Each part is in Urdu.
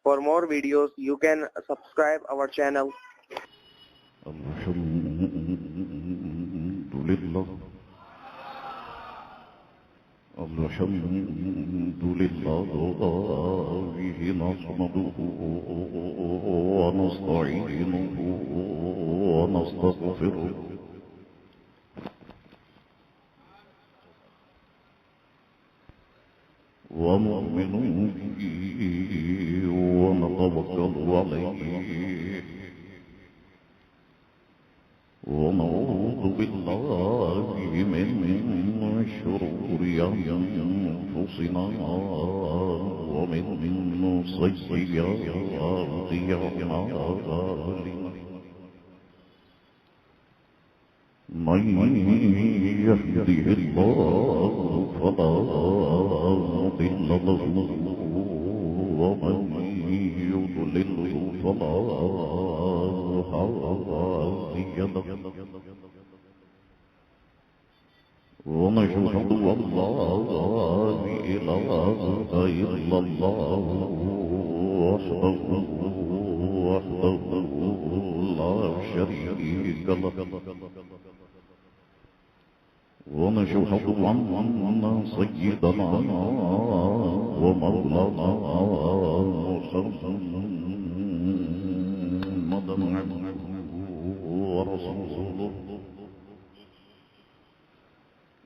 For more videos, you can subscribe our channel. Alhamdulillah. Alhamdulillah. Bihi nasmaduhu wa nasta'inuhu wa nastaghfiruh. ونؤمن به ونتوكل عليه ونعوذ بالله من شرور أنفسنا ومن سيئات أعمالنا من يهده الله فلا مضل له ومن يضلل فلا هادي له ونشهد أن لا إله إلا الله وحده لا شريك له ونشهد أن سيدنا ومولانا محمدا عبده ورسوله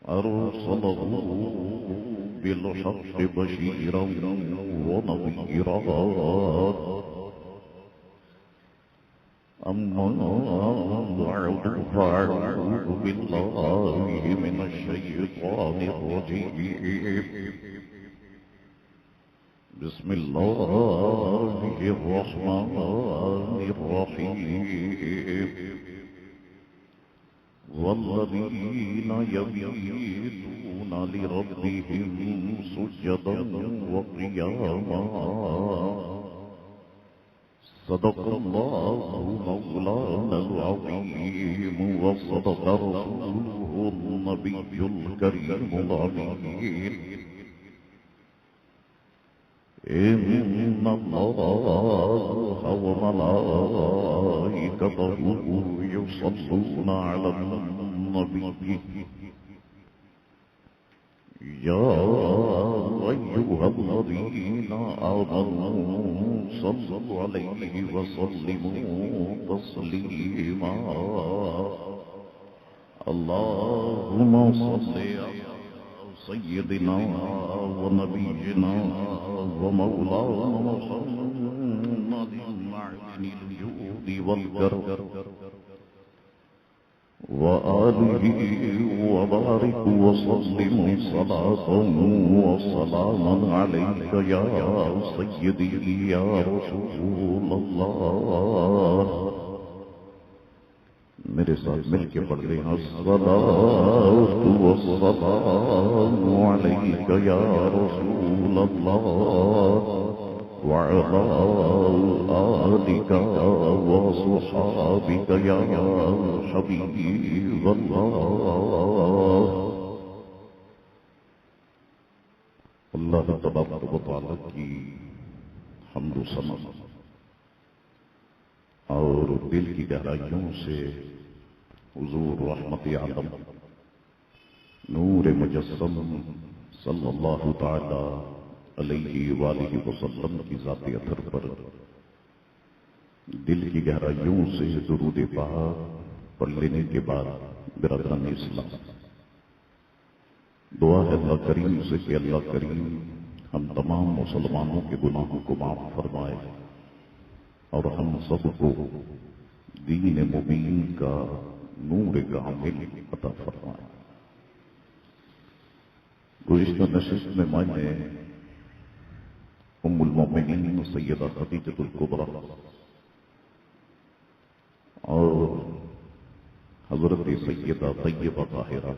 أرسله بالحق بشيرا ونذيرا أما بعد فأعوذ بالله من الشيطان الرجيم بسم الله الرحمن الرحيم والذين يبيتون لربهم سجدا وقياما صدق الله مولانا العظيم وصدق رسوله النبي الكريم الأمين إن الله وملائكته يصلون على النبي يا أيها الذين آمنوا صلوا عليه وسلموا تسليما اللهم صل على سيدنا ونبينا ومولانا محمد معدن الجود والكرم وآله وبارك وسلم صلاة وسلاما عليك يا سيدي يا رسول الله میرے ساتھ مل کے پڑھ رہے ہیں الصلاة والسلام عليك يا رسول الله وعلى آلك وصحابك يا حبيب الله اللہ تبارک و تعالی کی حمد و ثنا اور دل کی گہرائیوں سے حضور رحمت عالم نور مجسم صلی اللہ تعالی علیہ وآلہ وسلم کی ذات اثر پر دل کی گہرائیوں سے درود پاک پڑھ لینے کے بعد برادران اسلام دعا ہے اللہ کریم سے کہ اللہ کریم ہم تمام مسلمانوں کے گناہوں کو معاف فرمائے اور ہم سب کو دین مبین کا نور کامل عطا فرمائے. گزشتہ نشست میں میں نے ام المؤمنین سیدہ خدیجہ الکبریٰ اور حضرت سیدہ طیبہ طاہرہ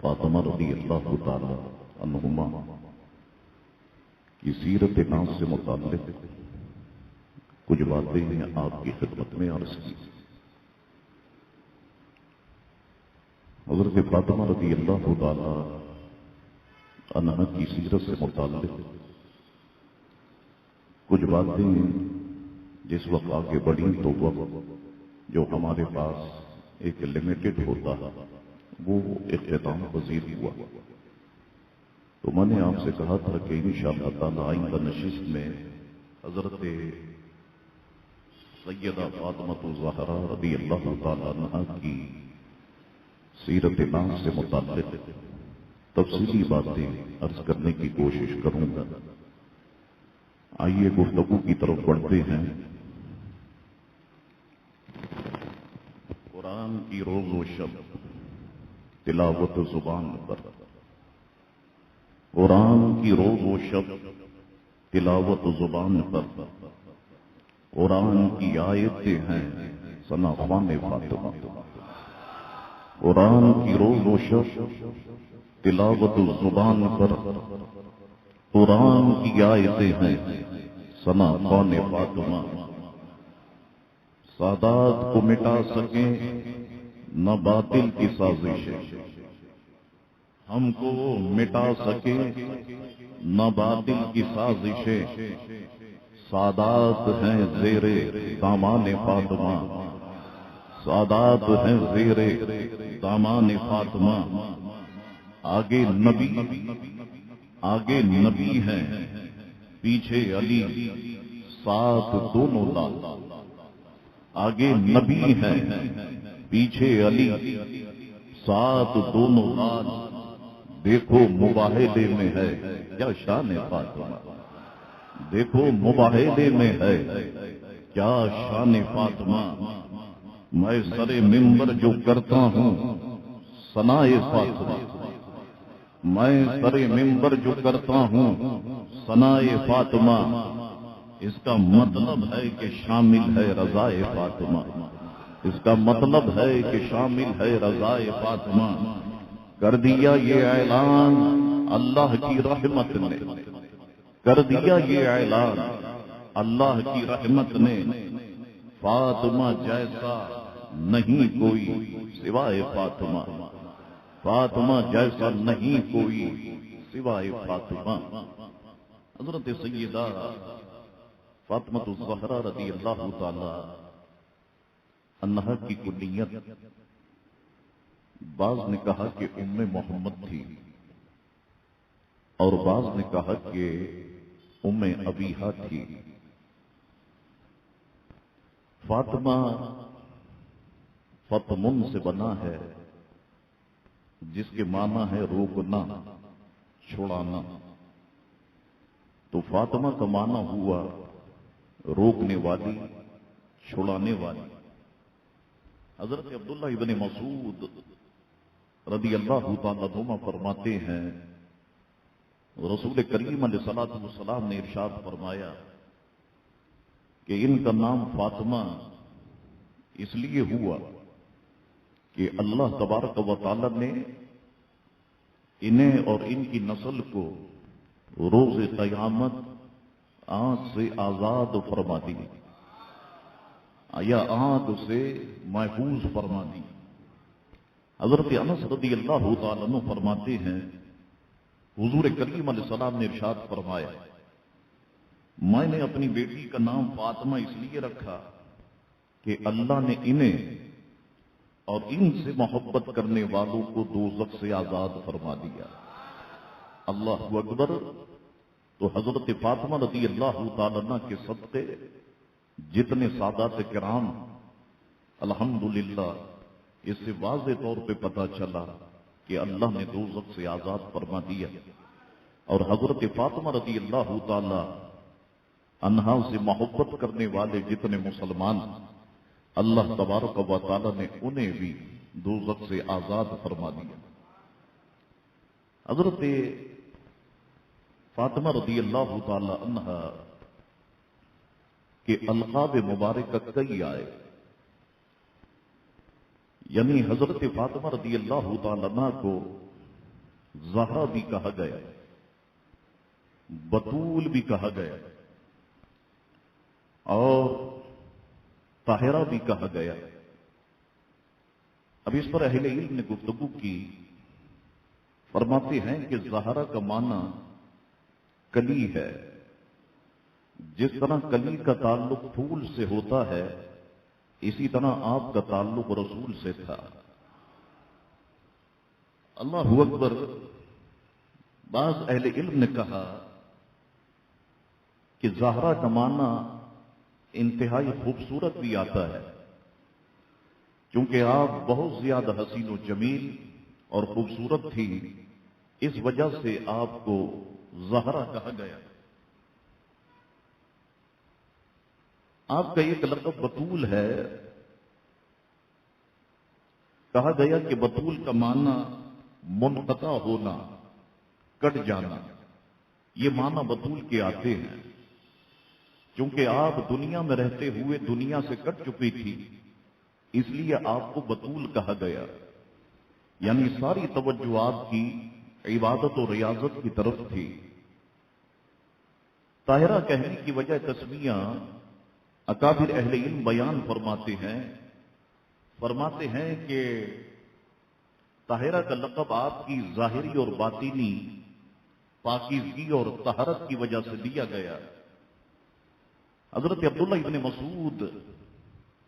فاطمہ رضی اللہ تعالی عنہما کی سیرت ناز سے متعلق کچھ باتیں آپ کی خدمت میں عرض کی. حضرت فاطمہ رضی اللہ تعالی عنہا کی سیرت سے متعلق کچھ باتیں جس وقت آگے بڑھیں تو وقت جو ہمارے پاس ایک لمیٹڈ ہوتا وہ اختتام پذیر ہوا. تو میں نے آپ سے کہا تھا کہ انشاءاللہ تعالی آئندہ نشست میں حضرت سیدہ فاطمہ الزہرا رضی اللہ تعالی عنہا کی سیرت نام سے متعلق تفصیلی باتیں عرض کرنے کی کوشش کروں گا. آئیے گفتگو کی طرف بڑھتے ہیں. قرآن کی روز و شب تلاوت زبان پر، قرآن کی روز و شب تلاوت زبان پر، قرآن کی آیتیں ہیں ثنا خوان فاطمہ. قرآن کی روز و شب تلاوت زبان پر، قرآن کی آیتیں ہیں ثنا خوان فاطمہ. سادات کو مٹا سکیں نہ باطل کی سازشیں، ہم کو مٹا سکے نہ باطل کی سازشیں. سادات ہیں زیر دامان فاطمہ، سادات ہیں زیر دامان فاطمہ. آگے نبی ہیں پیچھے علی ساتھ دونوں لال. آگے نبی ہیں پیچھے علی ساتھ دونوں لال. دیکھو مباہدے میں ہے کیا شان فاطمہ، دیکھو مباہدے میں ہے کیا شان فاطمہ. میں سر منبر جو کرتا ہوں ثنائے فاطمہ، میں سر منبر جو کرتا ہوں ثنائے فاطمہ. اس کا مطلب ہے کہ شامل ہے رضائے فاطمہ، اس کا مطلب ہے کہ شامل ہے رضائے فاطمہ. کر دیا یہ اعلان اللہ کی رحمت نے، کر دیا یہ اعلان اللہ کی رحمت نے. فاطمہ جیسا نہیں کوئی سوائے فاطمہ، فاطمہ جیسا نہیں کوئی سوائے فاطمہ. حضرت سیدہ فاطمہ الزہرا رضی اللہ تعالی عنہا کی کنیت بعض نے کہا کہ ام محمد تھی اور بعض نے کہا کہ ام ابیہا تھی. فاطمہ فطمن سے بنا ہے جس کے معنی ہے روکنا، چھڑانا. تو فاطمہ کا معنی ہوا روکنے والی، چھڑانے والی. حضرت عبداللہ ابن مسعود رضی اللہ تعالیٰ عنہ فرماتے ہیں رسول کریم علیہ الصلوۃ والسلام نے ارشاد فرمایا کہ ان کا نام فاطمہ اس لیے ہوا کہ اللہ تبارک و تعالیٰ نے انہیں اور ان کی نسل کو روز قیامت آنکھ سے آزاد فرما دی یا آنکھ سے محفوظ فرما دی. حضرت انس رضی اللہ تعالیٰ عنہ فرماتے ہیں حضور کریم علیہ السلام نے ارشاد فرمایا میں نے اپنی بیٹی کا نام فاطمہ اس لیے رکھا کہ اللہ نے انہیں اور ان سے محبت کرنے والوں کو دوزخ سے آزاد فرما دیا. اللہ اکبر. تو حضرت فاطمہ رضی اللہ تعالیٰ عنہ کے صدقے جتنے سادات کرام الحمدللہ اس سے واضح طور پہ پتا چلا کہ اللہ نے دوزخ سے آزاد فرما دیا. اور حضرت فاطمہ رضی اللہ تعالی عنہا سے محبت کرنے والے جتنے مسلمان اللہ تبارک و تعالی نے انہیں بھی دوزخ سے آزاد فرما دیا. حضرت فاطمہ رضی اللہ تعالی عنہا کے القاب مبارک کئی آئے. یعنی حضرت فاطمہ رضی اللہ تعالی عنہ کو زہرا بھی کہا گیا، بطول بھی کہا گیا اور طاہرہ بھی کہا گیا. اب اس پر اہل علم نے گفتگو کی. فرماتے ہیں کہ زہرا کا معنی کلی ہے جس طرح کلی کا تعلق پھول سے ہوتا ہے اسی طرح آپ کا تعلق رسول سے تھا۔ اللہ اکبر۔ بعض اہل علم نے کہا کہ زہرا کا معنی انتہائی خوبصورت بھی آتا ہے، کیونکہ آپ بہت زیادہ حسین و جمیل اور خوبصورت تھی، اس وجہ سے آپ کو زہرا کہا گیا۔ آپ کا ایک لقب بطول ہے، کہا گیا کہ بطول کا معنی منقطع ہونا، کٹ جانا، یہ معنی بطول کے آتے ہیں، کیونکہ آپ دنیا میں رہتے ہوئے دنیا سے کٹ چکی تھی، اس لیے آپ کو بطول کہا گیا، یعنی ساری توجہ آپ کی عبادت و ریاضت کی طرف تھی۔ طاہرہ کہنے کی وجہ تسمیہ اکابر اہل علم بیان فرماتے ہیں کہ طاہرہ کا لقب آپ کی ظاہری اور باطنی پاکیزگی اور طہارت کی وجہ سے دیا گیا۔ حضرت عبداللہ ابن مسعود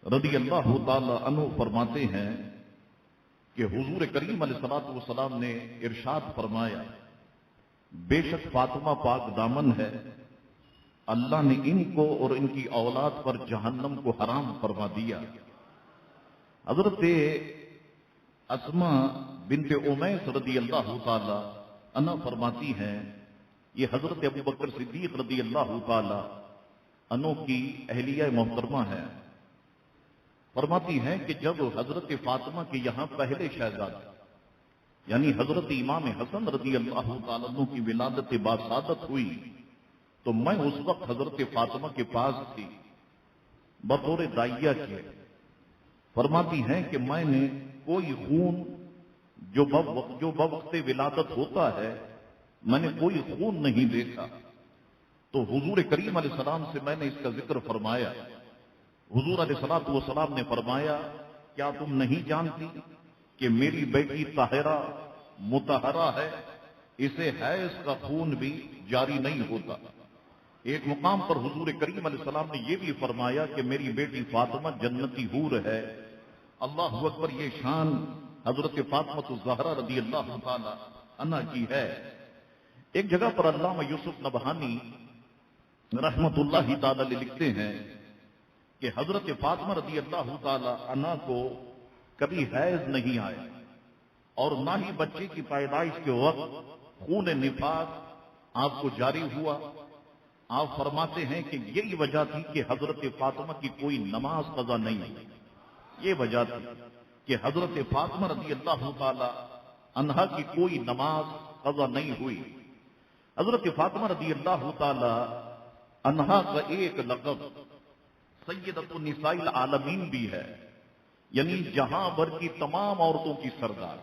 رضی اللہ تعالی عنہ فرماتے ہیں کہ حضور کریم علیہ الصلوۃ والسلام نے ارشاد فرمایا، بے شک فاطمہ پاک دامن ہے، اللہ نے ان کو اور ان کی اولاد پر جہنم کو حرام فرما دیا۔ حضرت اسماء بنت امیس رضی اللہ تعالی عنہ فرماتی ہیں، یہ حضرت ابو بکر صدیق رضی اللہ تعالی عنہ کی اہلیہ محترمہ ہے، فرماتی ہیں کہ جب حضرت فاطمہ کے یہاں پہلے شہزادہ یعنی حضرت امام حسن رضی اللہ تعالیٰ عنہ کی ولادت باسعادت ہوئی تو میں اس وقت حضرت فاطمہ کے پاس تھی بطور داعیہ کے۔ فرماتی ہیں کہ میں نے کوئی خون جو بوقت ولادت ہوتا ہے میں نے کوئی خون نہیں دیکھا، تو حضور کریم علیہ السلام سے میں نے اس کا ذکر فرمایا۔ حضور علیہ الصلوۃ والسلام نے فرمایا، کیا تم نہیں جانتی کہ میری بیٹی طاہرہ مطہرہ ہے، اسے حیض کا خون بھی جاری نہیں ہوتا۔ ایک مقام پر حضور کریم علیہ السلام نے یہ بھی فرمایا کہ میری بیٹی فاطمہ جنتی حور ہے۔ اللہ اکبر، یہ شان حضرت فاطمہ الزہرا رضی اللہ تعالی عنہ کی ہے۔ ایک جگہ پر علامہ یوسف نبہانی رحمت اللہ تعالی علیہ لکھتے ہیں کہ حضرت فاطمہ رضی اللہ تعالی عنہ کو کبھی حیض نہیں آیا اور نہ ہی بچے کی پیدائش کے وقت خون نفاس آپ کو جاری ہوا۔ آپ فرماتے ہیں کہ یہی وجہ تھی کہ حضرت فاطمہ کی کوئی نماز قضا نہیں ہوئی، یہ وجہ تھی کہ حضرت فاطمہ رضی اللہ تعالی عنہا کی کوئی نماز قضا نہیں ہوئی۔ حضرت فاطمہ رضی اللہ تعالی عنہا کا ایک لقب سیدۃ النساء العالمین بھی ہے، یعنی جہاں بھر کی تمام عورتوں کی سردار،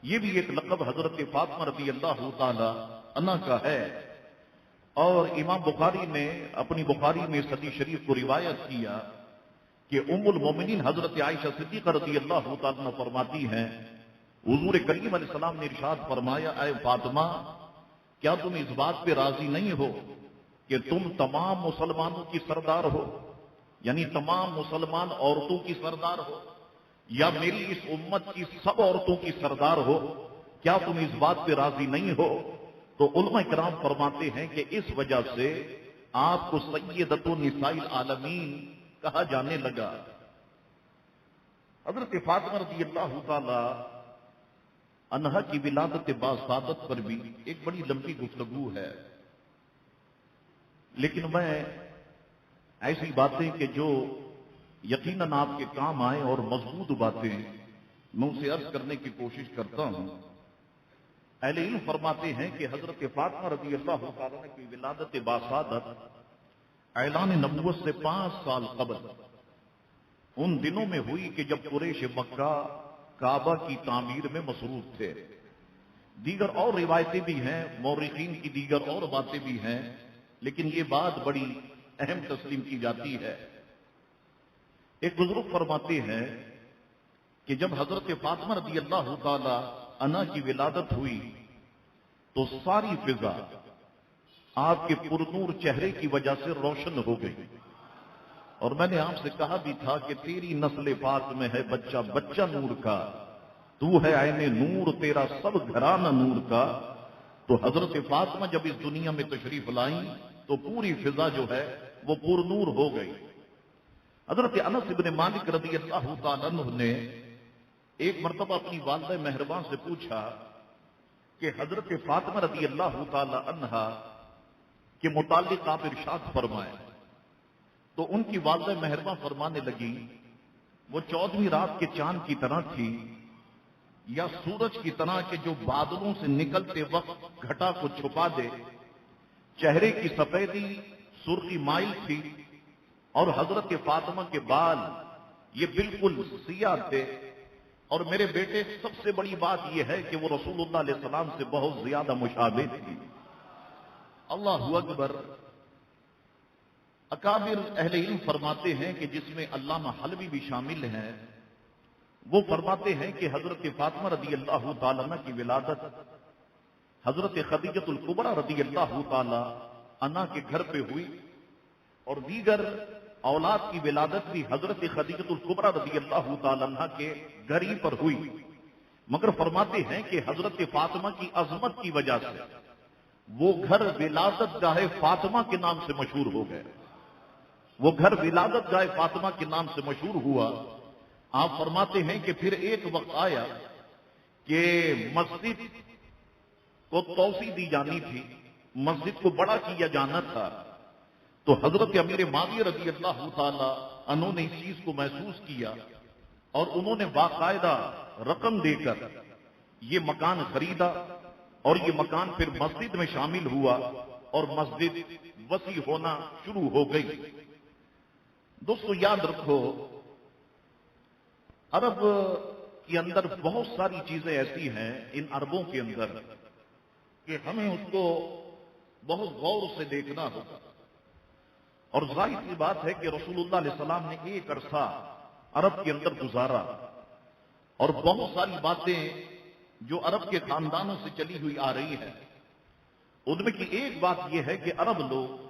یہ بھی ایک لقب حضرت فاطمہ رضی اللہ تعالی عنہ کا ہے۔ اور امام بخاری نے اپنی بخاری میں صحیح شریف کو روایت کیا کہ ام المومنین حضرت عائشہ صدیقہ رضی اللہ تعالی عنہ فرماتی ہیں، حضور کریم علیہ السلام نے ارشاد فرمایا، اے فاطمہ کیا تم اس بات پہ راضی نہیں ہو کہ تم تمام مسلمانوں کی سردار ہو، یعنی تمام مسلمان عورتوں کی سردار ہو، یا میری اس امت کی سب عورتوں کی سردار ہو، کیا تم اس بات پہ راضی نہیں ہو؟ تو علماء کرام فرماتے ہیں کہ اس وجہ سے آپ کو سیدۃ النساء العالمین کہا جانے لگا۔ حضرت فاطمہ رضی اللہ تعالی عنہا کی ولادت باسعادت پر بھی ایک بڑی لمبی گفتگو ہے، لیکن میں ایسی باتیں کہ جو یقیناً آپ کے کام آئیں اور مضبوط باتیں میں اسے عرض کرنے کی کوشش کرتا ہوں۔ اہل علم فرماتے ہیں کہ حضرت فاطمہ رضی اللہ تعالیٰ کی ولادت باسعادت اعلان نبوت سے 5 سال قبل ان دنوں میں ہوئی کہ جب قریش مکہ کعبہ کی تعمیر میں مصروف تھے۔ دیگر اور روایتیں بھی ہیں، مورخین کی دیگر اور باتیں بھی ہیں، لیکن یہ بات بڑی اہم تسلیم کی جاتی ہے۔ ایک بزرگ فرماتے ہیں کہ جب حضرت فاطمہ رضی اللہ تعالی عنہ کی ولادت ہوئی تو ساری فضا آپ کے پرنور چہرے کی وجہ سے روشن ہو گئی، اور میں نے آپ سے کہا بھی تھا کہ تیری نسل پاک میں ہے بچہ بچہ نور کا، تو ہے عین نور، تیرا سب گھرانہ نور کا۔ تو حضرت فاطمہ جب اس دنیا میں تشریف لائیں تو پوری فضا جو ہے وہ پر نور ہو گئی۔ حضرت انس بن مالک رضی اللہ تعالیٰ عنہ نے ایک مرتبہ اپنی والدہ مہربان سے پوچھا کہ حضرت فاطمہ رضی اللہ تعالیٰ عنہا کے متعلق آپ ارشاد فرمائیں، تو ان کی والدہ مہربان فرمانے لگی وہ 14ویں رات کے چاند کی طرح تھی، یا سورج کی طرح کہ جو بادلوں سے نکلتے وقت گھٹا کو چھپا دے، چہرے کی سفیدی سرخی مائل تھی، اور حضرت فاطمہ کے بال یہ بالکل سیاہ تھے، اور میرے بیٹے سب سے بڑی بات یہ ہے کہ وہ رسول اللہ علیہ السلام سے بہت زیادہ مشابہ تھی۔ اللہ اکبر۔ اکابر اہل علم فرماتے ہیں کہ جس میں علامہ حلوی بھی شامل ہیں، وہ فرماتے ہیں کہ حضرت فاطمہ رضی اللہ تعالیٰ عنہ کی ولادت حضرت خدیجہ الکبریٰ رضی اللہ تعالیٰ عنہ کے گھر پہ ہوئی، اور دیگر اولاد کی ولادت بھی حضرت خدیجہ الکبریٰ رضی اللہ تعالیٰ عنہ کے گھر ہی پر ہوئی، مگر فرماتے ہیں کہ حضرت فاطمہ کی عظمت کی وجہ سے وہ گھر ولادت گاہ فاطمہ کے نام سے مشہور ہو گئے، وہ گھر ولادت گاہ فاطمہ کے نام سے مشہور ہوا۔ آپ فرماتے ہیں کہ پھر ایک وقت آیا کہ مسجد کو توسیع دی جانی تھی، مسجد کو بڑا کیا جانا تھا، تو حضرت امیر معاویہ رضی اللہ تعالی عنہ نے اس چیز کو محسوس کیا، اور انہوں نے باقاعدہ رقم دے کر یہ مکان خریدا، اور یہ مکان پھر مسجد میں شامل ہوا، اور مسجد وسیع ہونا شروع ہو گئی۔ دوستو یاد رکھو، عرب کے اندر بہت ساری چیزیں ایسی ہیں ان عربوں کے اندر کہ ہمیں اس کو بہت غور سے دیکھنا ہوگا، اور ظاہر سی بات ہے کہ رسول اللہ علیہ السلام نے ایک عرصہ عرب کے اندر گزارا، اور بہت ساری باتیں جو عرب کے خاندانوں سے چلی ہوئی آ رہی ہیں، ان میں کی ایک بات یہ ہے کہ عرب لوگ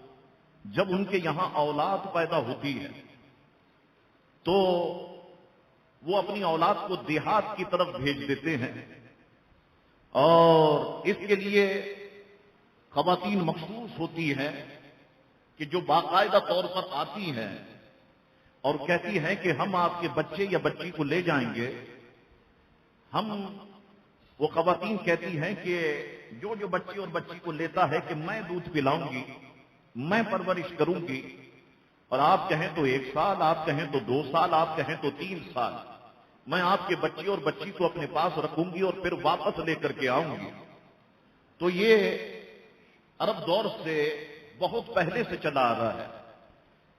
جب ان کے یہاں اولاد پیدا ہوتی ہے تو وہ اپنی اولاد کو دیہات کی طرف بھیج دیتے ہیں، اور اس کے لیے خواتین مخصوص ہوتی ہیں کہ جو باقاعدہ طور پر آتی ہیں اور کہتی ہیں کہ ہم آپ کے بچے یا بچی کو لے جائیں گے۔ وہ خواتین کہتی ہیں کہ جو بچے اور بچی کو لیتا ہے کہ میں دودھ پلاؤں گی، میں پرورش کروں گی، اور آپ کہیں تو 1 سال، آپ کہیں تو 2 سال، آپ کہیں تو 3 سال، میں آپ کے بچے اور بچی کو اپنے پاس رکھوں گی اور پھر واپس لے کر کے آؤں گی۔ تو یہ عرب دور سے بہت پہلے سے چلا آ رہا ہے۔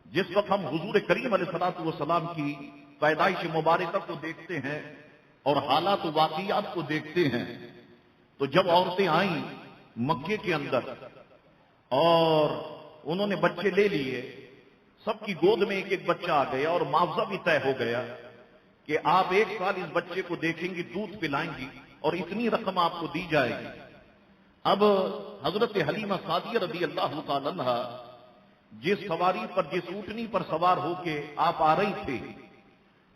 جس وقت ہم حضور کریم علیہ الصلوۃ والسلام کی پیدائش مبارکہ کو دیکھتے ہیں اور حالات و واقعات کو دیکھتے ہیں، تو جب عورتیں آئیں مکے کے اندر اور انہوں نے بچے لے لیے، سب کی گود میں ایک ایک بچہ آ گیا، اور معاوضہ بھی طے ہو گیا کہ آپ 1 سال اس بچے کو دیکھیں گی، دودھ پلائیں گی، اور اتنی رقم آپ کو دی جائے گی۔ اب حضرت حلیمہ سعدیہ رضی اللہ تعالی عنہا جس سواری پر، جس اونٹنی پر سوار ہو کے آپ آ رہی تھی،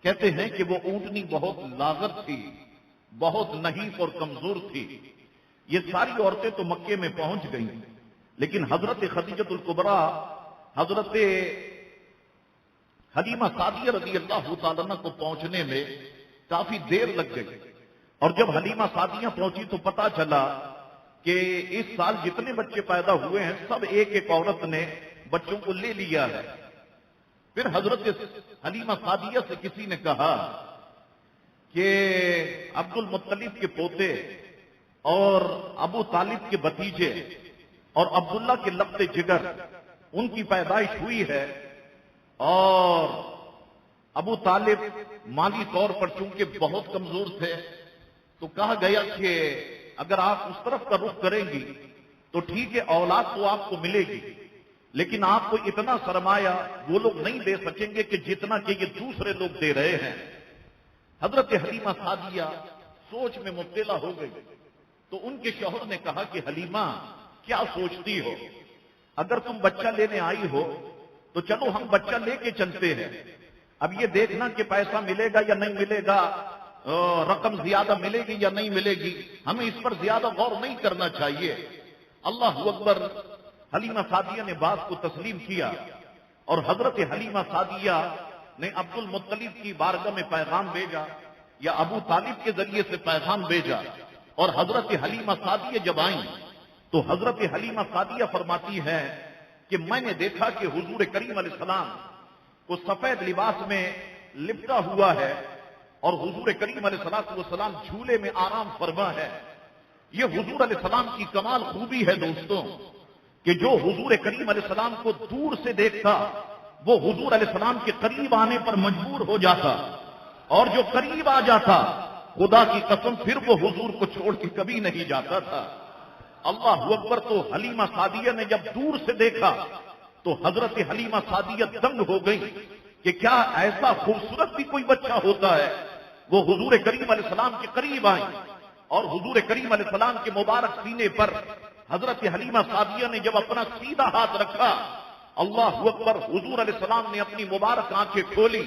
کہتے ہیں کہ وہ اونٹنی بہت لاغر تھی، بہت نحیف اور کمزور تھی۔ یہ ساری عورتیں تو مکے میں پہنچ گئیں، لیکن حضرت خدیجہ الکبریٰ، حضرت حلیمہ سعدیہ رضی اللہ تعالیٰ عنہ کو پہنچنے میں کافی دیر لگ گئی، اور جب حلیمہ سعدیہ پہنچی تو پتا چلا کہ اس سال جتنے بچے پیدا ہوئے ہیں سب ایک ایک عورت نے بچوں کو لے لیا ہے۔ پھر حضرت حلیمہ سعدیہ سے کسی نے کہا کہ عبد المطلب کے پوتے اور ابو طالب کے بھتیجے اور عبداللہ کے لقب جگر، ان کی پیدائش ہوئی ہے، اور ابو طالب مالی طور پر چونکہ بہت کمزور تھے، تو کہا گیا کہ اگر آپ اس طرف کا رخ کریں گی تو ٹھیک ہے، اولاد تو آپ کو ملے گی، لیکن آپ کو اتنا سرمایہ وہ لوگ نہیں دے سکیں گے کہ جتنا کہ یہ دوسرے لوگ دے رہے ہیں۔ حضرت حلیمہ سعدیہ سوچ میں مبتلا ہو گئی، تو ان کے شوہر نے کہا کہ حلیمہ کیا سوچتی ہو؟ اگر تم بچہ لینے آئی ہو تو چلو ہم بچہ لے کے چلتے ہیں، اب یہ دیکھنا کہ پیسہ ملے گا یا نہیں ملے گا، رقم زیادہ ملے گی یا نہیں ملے گی، ہمیں اس پر زیادہ غور نہیں کرنا چاہیے۔ اللہ اکبر۔ حلیمہ سعدیہ نے بات کو تسلیم کیا اور حضرت حلیمہ سعدیہ نے عبد المطلب کی بارگاہ میں پیغام بھیجا یا ابو طالب کے ذریعے سے پیغام بھیجا، اور حضرت حلیمہ سعدیہ جب آئیں تو حضرت حلیمہ سعدیہ فرماتی ہے کہ میں نے دیکھا کہ حضور کریم علیہ السلام کو سفید لباس میں لپٹا ہوا ہے اور حضور کریم علیہ السلام جھولے میں آرام فرما ہے۔ یہ حضور علیہ السلام کی کمال خوبی ہے دوستوں کہ جو حضور کریم علیہ السلام کو دور سے دیکھتا وہ حضور علیہ السلام کے قریب آنے پر مجبور ہو جاتا، اور جو قریب آ جاتا خدا کی قسم پھر وہ حضور کو چھوڑ کے کبھی نہیں جاتا تھا۔ اللہ اکبر۔ تو حلیمہ سعدیہ نے جب دور سے دیکھا تو حضرت حلیمہ سعدیہ دنگ ہو گئی کہ کیا ایسا خوبصورت بھی کوئی بچہ ہوتا ہے۔ وہ حضور کریم علیہ السلام کے قریب آئیں اور حضور کریم علیہ السلام کے مبارک سینے پر حضرت حلیمہ سعدیہ نے جب اپنا سیدھا ہاتھ رکھا، اللہ اکبر، حضور علیہ السلام نے اپنی مبارک آنکھیں کھولی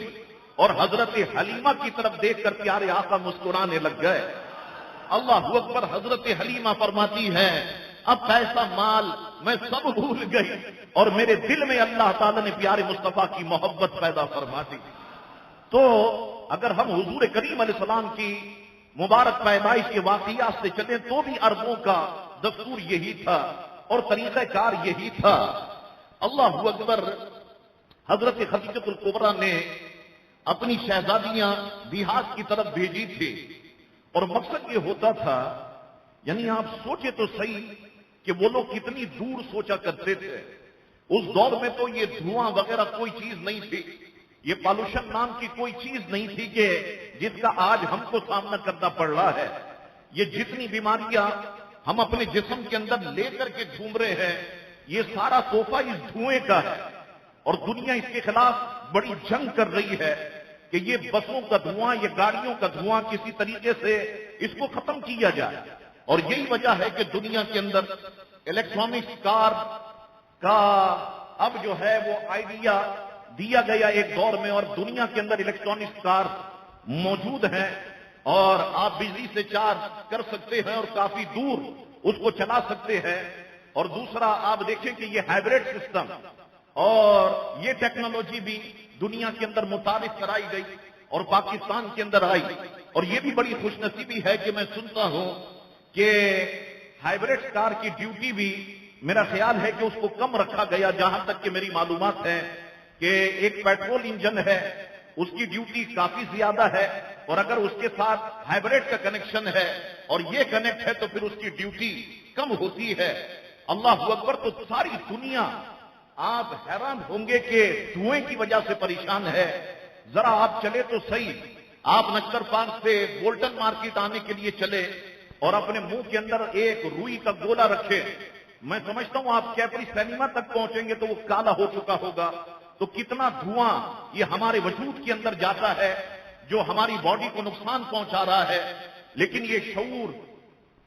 اور حضرت حلیمہ کی طرف دیکھ کر پیارے آقا مسکرانے لگ گئے۔ اللہ اکبر۔ حضرت حلیمہ فرماتی ہے اب پیسہ مال میں سب بھول گئی اور میرے دل میں اللہ تعالیٰ نے پیارے مصطفیٰ کی محبت پیدا فرما دی۔ تو اگر ہم حضور کریم علیہ السلام کی مبارک پیدائش کے واقعات سے چلیں تو بھی عربوں کا دستور یہی تھا اور طریقہ کار یہی تھا۔ اللہ اکبر۔ حضرت خدیجہ الکبریٰ نے اپنی شہزادیاں دیہات کی طرف بھیجی تھی اور مقصد یہ ہوتا تھا، یعنی آپ سوچے تو صحیح کہ وہ لوگ کتنی دور سوچا کرتے تھے۔ اس دور میں تو یہ دھواں وغیرہ کوئی چیز نہیں تھی، یہ پالوشن نام کی کوئی چیز نہیں تھی کہ جس کا آج ہم کو سامنا کرنا پڑ رہا ہے۔ یہ جتنی بیماریاں ہم اپنے جسم کے اندر لے کر کے گھوم رہے ہیں یہ سارا توحفہ اس دھوئیں کا ہے، اور دنیا اس کے خلاف بڑی جنگ کر رہی ہے کہ یہ بسوں کا دھواں، یہ گاڑیوں کا دھواں کسی طریقے سے اس کو ختم کیا جائے۔ اور یہی وجہ ہے کہ دنیا کے اندر الیکٹرانک کار کا اب جو ہے وہ آئیڈیا دیا گیا ایک دور میں، اور دنیا کے اندر الیکٹرانک کار موجود ہیں اور آپ بجلی سے چارج کر سکتے ہیں اور کافی دور اس کو چلا سکتے ہیں۔ اور دوسرا آپ دیکھیں کہ یہ ہائبرڈ سسٹم اور یہ ٹیکنالوجی بھی دنیا کے اندر متعارف کرائی گئی اور پاکستان کے اندر آئی، اور یہ بھی بڑی خوش نصیبی ہے کہ میں سنتا ہوں کہ ہائبرڈ کار کی ڈیوٹی بھی میرا خیال ہے کہ اس کو کم رکھا گیا، جہاں تک کہ میری معلومات ہے کہ ایک پیٹرول انجن ہے اس کی ڈیوٹی کافی زیادہ ہے، اور اگر اس کے ساتھ ہائبرڈ کا کنیکشن ہے اور یہ کنیکٹ ہے تو پھر اس کی ڈیوٹی کم ہوتی ہے۔ اللہ اکبر۔ تو ساری دنیا آپ حیران ہوں گے کہ دھوئیں کی وجہ سے پریشان ہے۔ ذرا آپ چلے تو صحیح، آپ نشتر پارک سے بولٹن مارکیٹ آنے کے لیے چلے اور اپنے منہ کے اندر ایک روئی کا گولا رکھے، میں سمجھتا ہوں آپ کیپری سینما تک پہنچیں گے تو وہ کالا ہو چکا ہوگا۔ تو کتنا دھواں یہ ہمارے وجود کے اندر جاتا ہے جو ہماری باڈی کو نقصان پہنچا رہا ہے، لیکن یہ شعور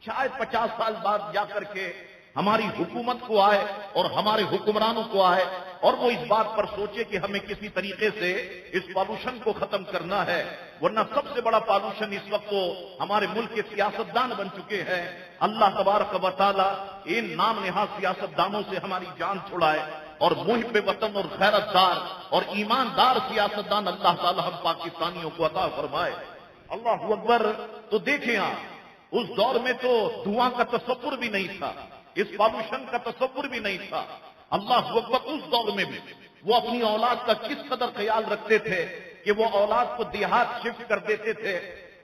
شاید 50 سال بعد جا کر کے ہماری حکومت کو آئے اور ہمارے حکمرانوں کو آئے اور وہ اس بات پر سوچے کہ ہمیں کسی طریقے سے اس پالوشن کو ختم کرنا ہے، ورنہ سب سے بڑا پالوشن اس وقت تو ہمارے ملک کے سیاستدان بن چکے ہیں۔ اللہ تبارک و تعالی ان نام نہاد سیاستدانوں سے ہماری جان چھڑائے اور محب وطن اور غیرت دار اور ایماندار سیاستدان اللہ تعالی ہم پاکستانیوں کو عطا فرمائے۔ اللہ اکبر۔ تو دیکھیں آپ اس دور میں تو دھواں کا تصور بھی نہیں تھا، اس پالوشن کا تصور بھی نہیں تھا۔ اللہ اکبر۔ اس دور میں بھی وہ اپنی اولاد کا کس قدر خیال رکھتے تھے کہ وہ اولاد کو دیہات شفٹ کر دیتے تھے،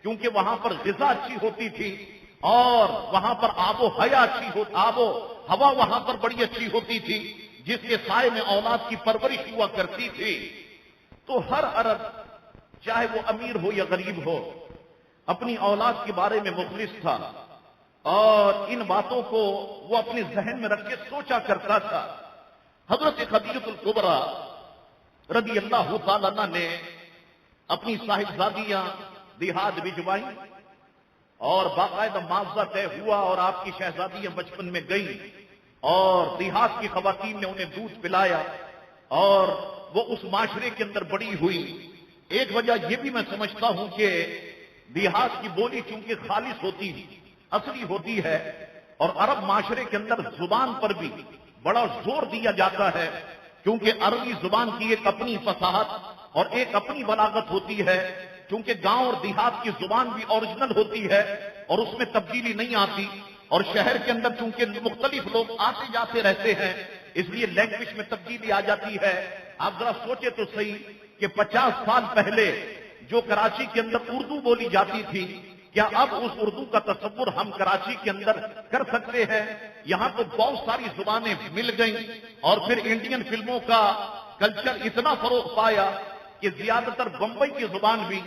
کیونکہ وہاں پر غذا اچھی ہوتی تھی اور وہاں پر آب و ہوا وہاں پر بڑی اچھی ہوتی تھی، جس کے سائے میں اولاد کی پرورش ہوا کرتی تھی۔ تو ہر عرب چاہے وہ امیر ہو یا غریب ہو اپنی اولاد کے بارے میں مخلص تھا اور ان باتوں کو وہ اپنے ذہن میں رکھ کے سوچا کرتا تھا۔ حضرت خدیجہ الکبریٰ رضی اللہ تعالی عنہ نے اپنی صاحبزادیاں دیہات بھجوائیں اور باقاعدہ معاوضہ طے ہوا اور آپ کی شہزادیاں بچپن میں گئیں اور دیہات کی خواتین نے انہیں دودھ پلایا اور وہ اس معاشرے کے اندر بڑی ہوئی. ایک وجہ یہ بھی میں سمجھتا ہوں کہ دیہات کی بولی چونکہ خالص ہوتی اصلی ہوتی ہے اور عرب معاشرے کے اندر زبان پر بھی بڑا زور دیا جاتا ہے کیونکہ عربی زبان کی ایک اپنی فصاحت اور ایک اپنی بلاغت ہوتی ہے. چونکہ گاؤں اور دیہات کی زبان بھی اوریجنل ہوتی ہے اور اس میں تبدیلی نہیں آتی اور شہر کے اندر چونکہ مختلف لوگ آتے جاتے رہتے ہیں اس لیے لینگویج میں تبدیلی آ جاتی ہے. آپ ذرا سوچے تو صحیح کہ 50 سال پہلے جو کراچی کے اندر اردو بولی جاتی تھی کیا اب اس اردو کا تصور ہم کراچی کے اندر کر سکتے ہیں؟ یہاں تو بہت ساری زبانیں مل گئیں اور پھر انڈین فلموں کا کلچر اتنا فروغ پایا کہ زیادہ تر بمبئی کی زبان بھی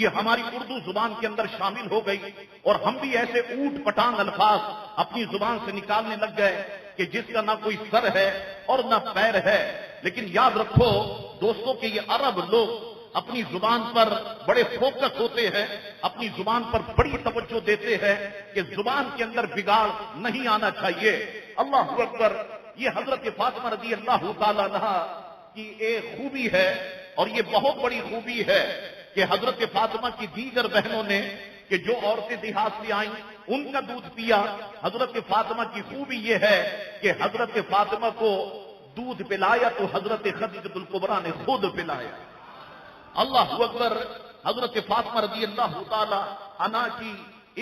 یہ ہماری اردو زبان کے اندر شامل ہو گئی اور ہم بھی ایسے اوٹ پٹانگ الفاظ اپنی زبان سے نکالنے لگ گئے کہ جس کا نہ کوئی سر ہے اور نہ پیر ہے. لیکن یاد رکھو دوستوں کہ یہ عرب لوگ اپنی زبان پر بڑے فوکس ہوتے ہیں, اپنی زبان پر بڑی توجہ دیتے ہیں کہ زبان کے اندر بگاڑ نہیں آنا چاہیے. اللہ اکبر. یہ حضرت فاطمہ رضی اللہ تعالیٰ عنہا کی ایک خوبی ہے اور یہ بہت بڑی خوبی ہے کہ حضرت فاطمہ کی دیگر بہنوں نے کہ جو عورتیں دیہات سے آئیں ان کا دودھ پیا. حضرت فاطمہ کی خوبی یہ ہے کہ حضرت فاطمہ کو دودھ پلایا تو حضرت خدیجہ الکبریٰ نے خود پلایا. اللہ اکبر. حضرت فاطمہ رضی اللہ تعالی عنہا کی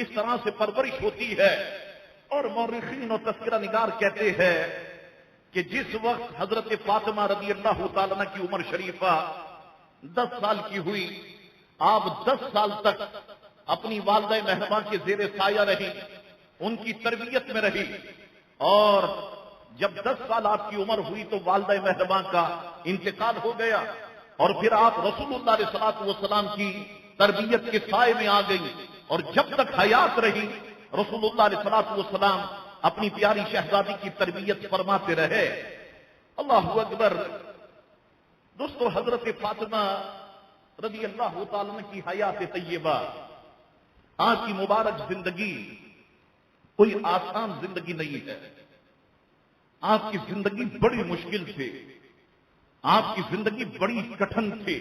اس طرح سے پرورش ہوتی ہے اور مورخین اور تذکرہ نگار کہتے ہیں کہ جس وقت حضرت فاطمہ رضی اللہ تعالی عنہ کی عمر شریفہ 10 سال کی ہوئی, آپ 10 سال تک اپنی والدہ مہرباں کے زیر سایہ رہی, ان کی تربیت میں رہی اور جب 10 سال آپ کی عمر ہوئی تو والدہ مہرباں کا انتقال ہو گیا اور پھر آپ رسول اللہ علیہ الصلوۃ والسلام کی تربیت کے سائے میں آ گئی اور جب تک حیات رہی رسول اللہ علیہ الصلوۃ والسلام اپنی پیاری شہزادی کی تربیت فرماتے رہے. اللہ اکبر. دوستو حضرت فاطمہ رضی اللہ تعالیٰ عنہ کی حیات طیبہ, آج کی مبارک زندگی کوئی آسان زندگی نہیں ہے. آپ کی زندگی بڑی مشکل تھی, آپ کی زندگی بڑی کٹھن تھی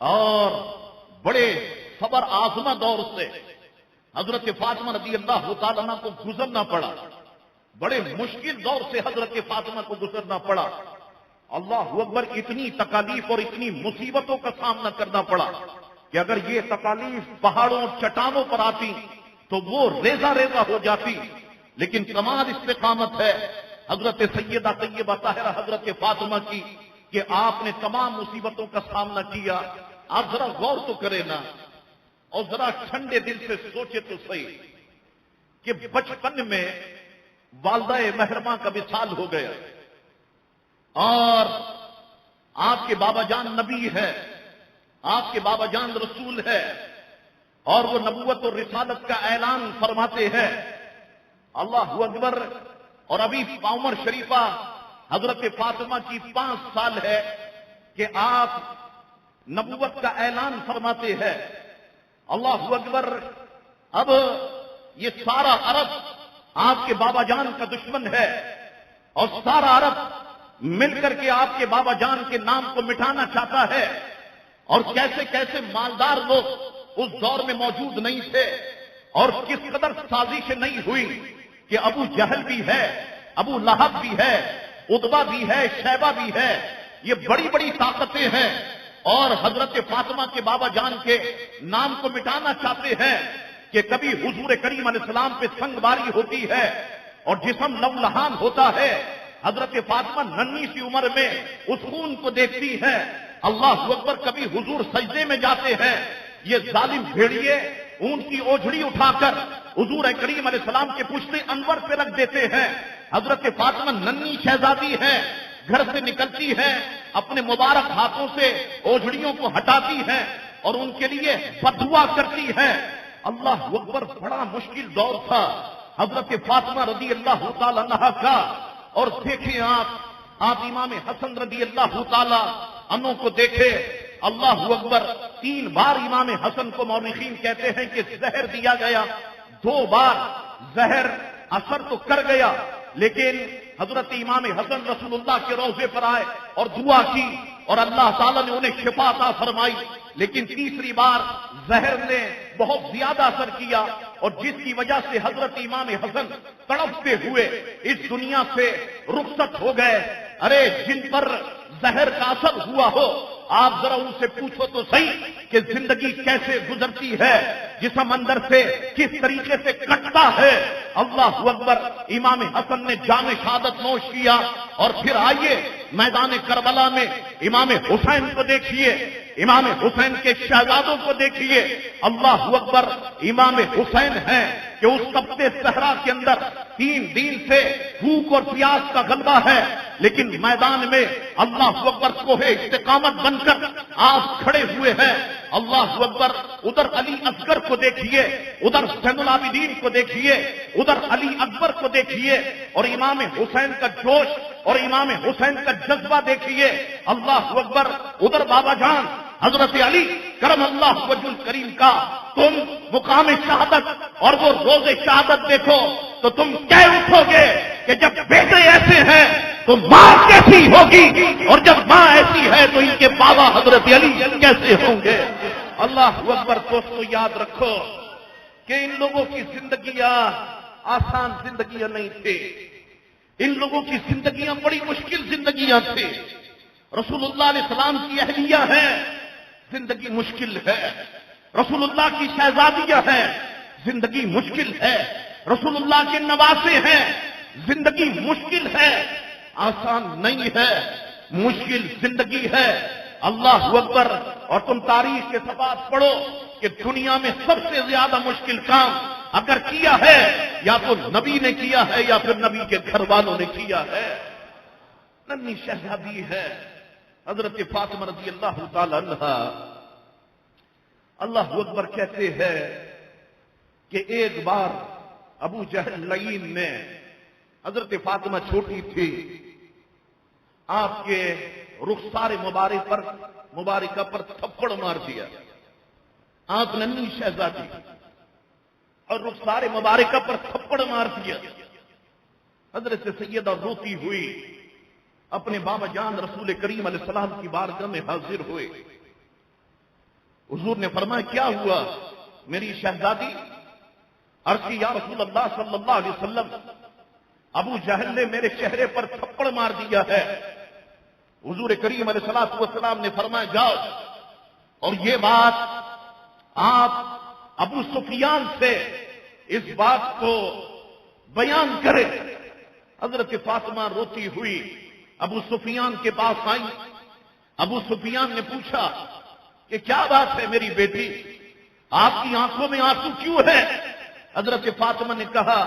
اور بڑے صبر آزما دور سے حضرت فاطمہ رضی اللہ تعالیٰ عنہ کو گزرنا پڑا. بڑے مشکل دور سے حضرت فاطمہ کو گزرنا پڑا. اللہ اکبر. اتنی تکالیف اور اتنی مصیبتوں کا سامنا کرنا پڑا کہ اگر یہ تکالیف پہاڑوں چٹانوں پر آتی تو وہ ریزہ ریزہ ہو جاتی. لیکن کمال استقامت ہے حضرت سیدہ طیبہ طاہرہ حضرت فاطمہ کی کہ آپ نے تمام مصیبتوں کا سامنا کیا. آپ ذرا غور تو کریں نا اور ذرا ٹھنڈے دل سے سوچے تو صحیح کہ بچپن میں والدہ مہرباں کا وصال ہو گیا اور آپ کے بابا جان نبی ہے, آپ کے بابا جان رسول ہے اور وہ نبوت اور رسالت کا اعلان فرماتے ہیں. اللہ اکبر. اور ابھی عمر شریفہ حضرت فاطمہ کی 5 سال ہے کہ آپ نبوت کا اعلان فرماتے ہیں. اللہ اکبر. اب یہ سارا عرب آپ کے بابا جان کا دشمن ہے اور سارا عرب مل کر کے آپ کے بابا جان کے نام کو مٹانا چاہتا ہے اور کیسے کیسے مالدار لوگ اس دور میں موجود نہیں تھے اور کس قدر سازشیں نہیں ہوئی کہ ابو جہل بھی ہے, ابو لہب بھی ہے, عتبہ بھی ہے, شیبہ بھی ہے. یہ بڑی بڑی طاقتیں ہیں اور حضرت فاطمہ کے بابا جان کے نام کو مٹانا چاہتے ہیں کہ کبھی حضور کریم علیہ السلام پہ سنگ باری ہوتی ہے اور جسم لہولہان ہوتا ہے. حضرت فاطمہ ننھی سی عمر میں اس خون کو دیکھتی ہے. اللہ اکبر. کبھی حضور سجدے میں جاتے ہیں, یہ ظالم بھیڑیے اون کی اوجھڑی اٹھا کر حضور کریم علیہ السلام کے پشت انور پہ رکھ دیتے ہیں. حضرت فاطمہ ننھی شہزادی ہے, گھر سے نکلتی ہے, اپنے مبارک ہاتھوں سے اوجھڑیوں کو ہٹاتی ہے اور ان کے لیے بددعا کرتی ہے. اللہ اکبر. بڑا مشکل دور تھا حضرت فاطمہ رضی اللہ تعالی عنہا کا. اور دیکھیں آپ امام حسن رضی اللہ تعالی عنہ کو دیکھیں. اللہ اکبر. 3 بار امام حسن کو مورخین کہتے ہیں کہ زہر دیا گیا, 2 بار زہر اثر تو کر گیا لیکن حضرت امام حسن رسول اللہ کے روضے پر آئے اور دعا کی اور اللہ تعالیٰ نے انہیں شفا عطا فرمائی. لیکن تیسری بار زہر نے بہت زیادہ اثر کیا اور جس کی وجہ سے حضرت امام حسن تڑپتے ہوئے اس دنیا سے رخصت ہو گئے. ارے جن پر زہر کا اثر ہوا ہو آپ ذرا ان سے پوچھو تو صحیح کہ زندگی کیسے گزرتی ہے, جسم اندر سے کس طریقے سے کٹتا ہے. اللہ اکبر. امام حسن نے جام شہادت نوش کیا اور پھر آئیے میدان کربلا میں امام حسین کو دیکھیے, امام حسین کے شہزادوں کو دیکھیے. اللہ اکبر. امام حسین ہیں کہ اس تپتے صحرا کے اندر 3 دن سے بھوک اور پیاس کا غلبہ ہے, لیکن میدان میں اللہ اکبر کوہ استقامت بن کر آپ کھڑے ہوئے ہیں. اللہ اکبر. ادھر علی اصغر کو دیکھیے, ادھر زین العابدین کو دیکھیے, ادھر علی اکبر کو دیکھیے اور امام حسین کا جوش اور امام حسین کا جذبہ دیکھیے. اللہ اکبر. ادھر بابا جان حضرت علی کرم اللہ وجہ الکریم کا تم مقام شہادت اور وہ روز شہادت دیکھو تو تم کہہ اٹھو گے کہ جب بیٹے ایسے ہیں تو ماں کیسی ہوگی, اور جب ماں ایسی ہے تو ان کے بابا حضرت علی کیسے ہوں گے. اللہ اکبر. دوستو یاد رکھو کہ ان لوگوں کی زندگیاں آسان زندگیاں نہیں تھے, ان لوگوں کی زندگیاں بڑی مشکل زندگیاں تھے. رسول اللہ علیہ السلام کی اہلیہ ہیں, زندگی مشکل ہے. رسول اللہ کی شہزادیاں ہیں, زندگی مشکل ہے. رسول اللہ کے نواسے ہیں, زندگی مشکل ہے. آسان نہیں ہے, مشکل زندگی ہے. اللہ اکبر. اور تم تاریخ کے صفحات پڑھو کہ دنیا میں سب سے زیادہ مشکل کام اگر کیا ہے یا تو نبی نے کیا ہے یا پھر نبی کے گھر والوں نے کیا ہے. ننھی شہزادی ہے حضرت فاطمہ رضی اللہ تعالی عنہا. اللہ اکبر. کہتے ہیں کہ ایک بار ابو جہل لعین نے حضرت فاطمہ چھوٹی تھی آپ کے رخسار مبارکہ پر تھپڑ مار دیا. آپ ننھی شہزادی اور رخسار مبارکہ پر تھپڑ مار دیا. حضرت سیدہ روتی ہوئی اپنے بابا جان رسول کریم علیہ السلام کی بارگاہ میں حاضر ہوئے. حضور نے فرمایا کیا ہوا میری شہزادی؟ عرض کی یا رسول اللہ صلی اللہ علیہ وسلم ابو جہل نے میرے چہرے پر تھپڑ مار دیا ہے. حضور کریم علیہ السلام نے فرمایا جاؤ اور یہ بات آپ ابو سفیان سے اس بات کو بیان کریں. حضرت فاطمہ روتی ہوئی ابو سفیان کے پاس آئی. ابو سفیان نے پوچھا کہ کیا بات ہے میری بیٹی, آپ کی آنکھوں میں آنسو کیوں ہے؟ حضرت فاطمہ نے کہا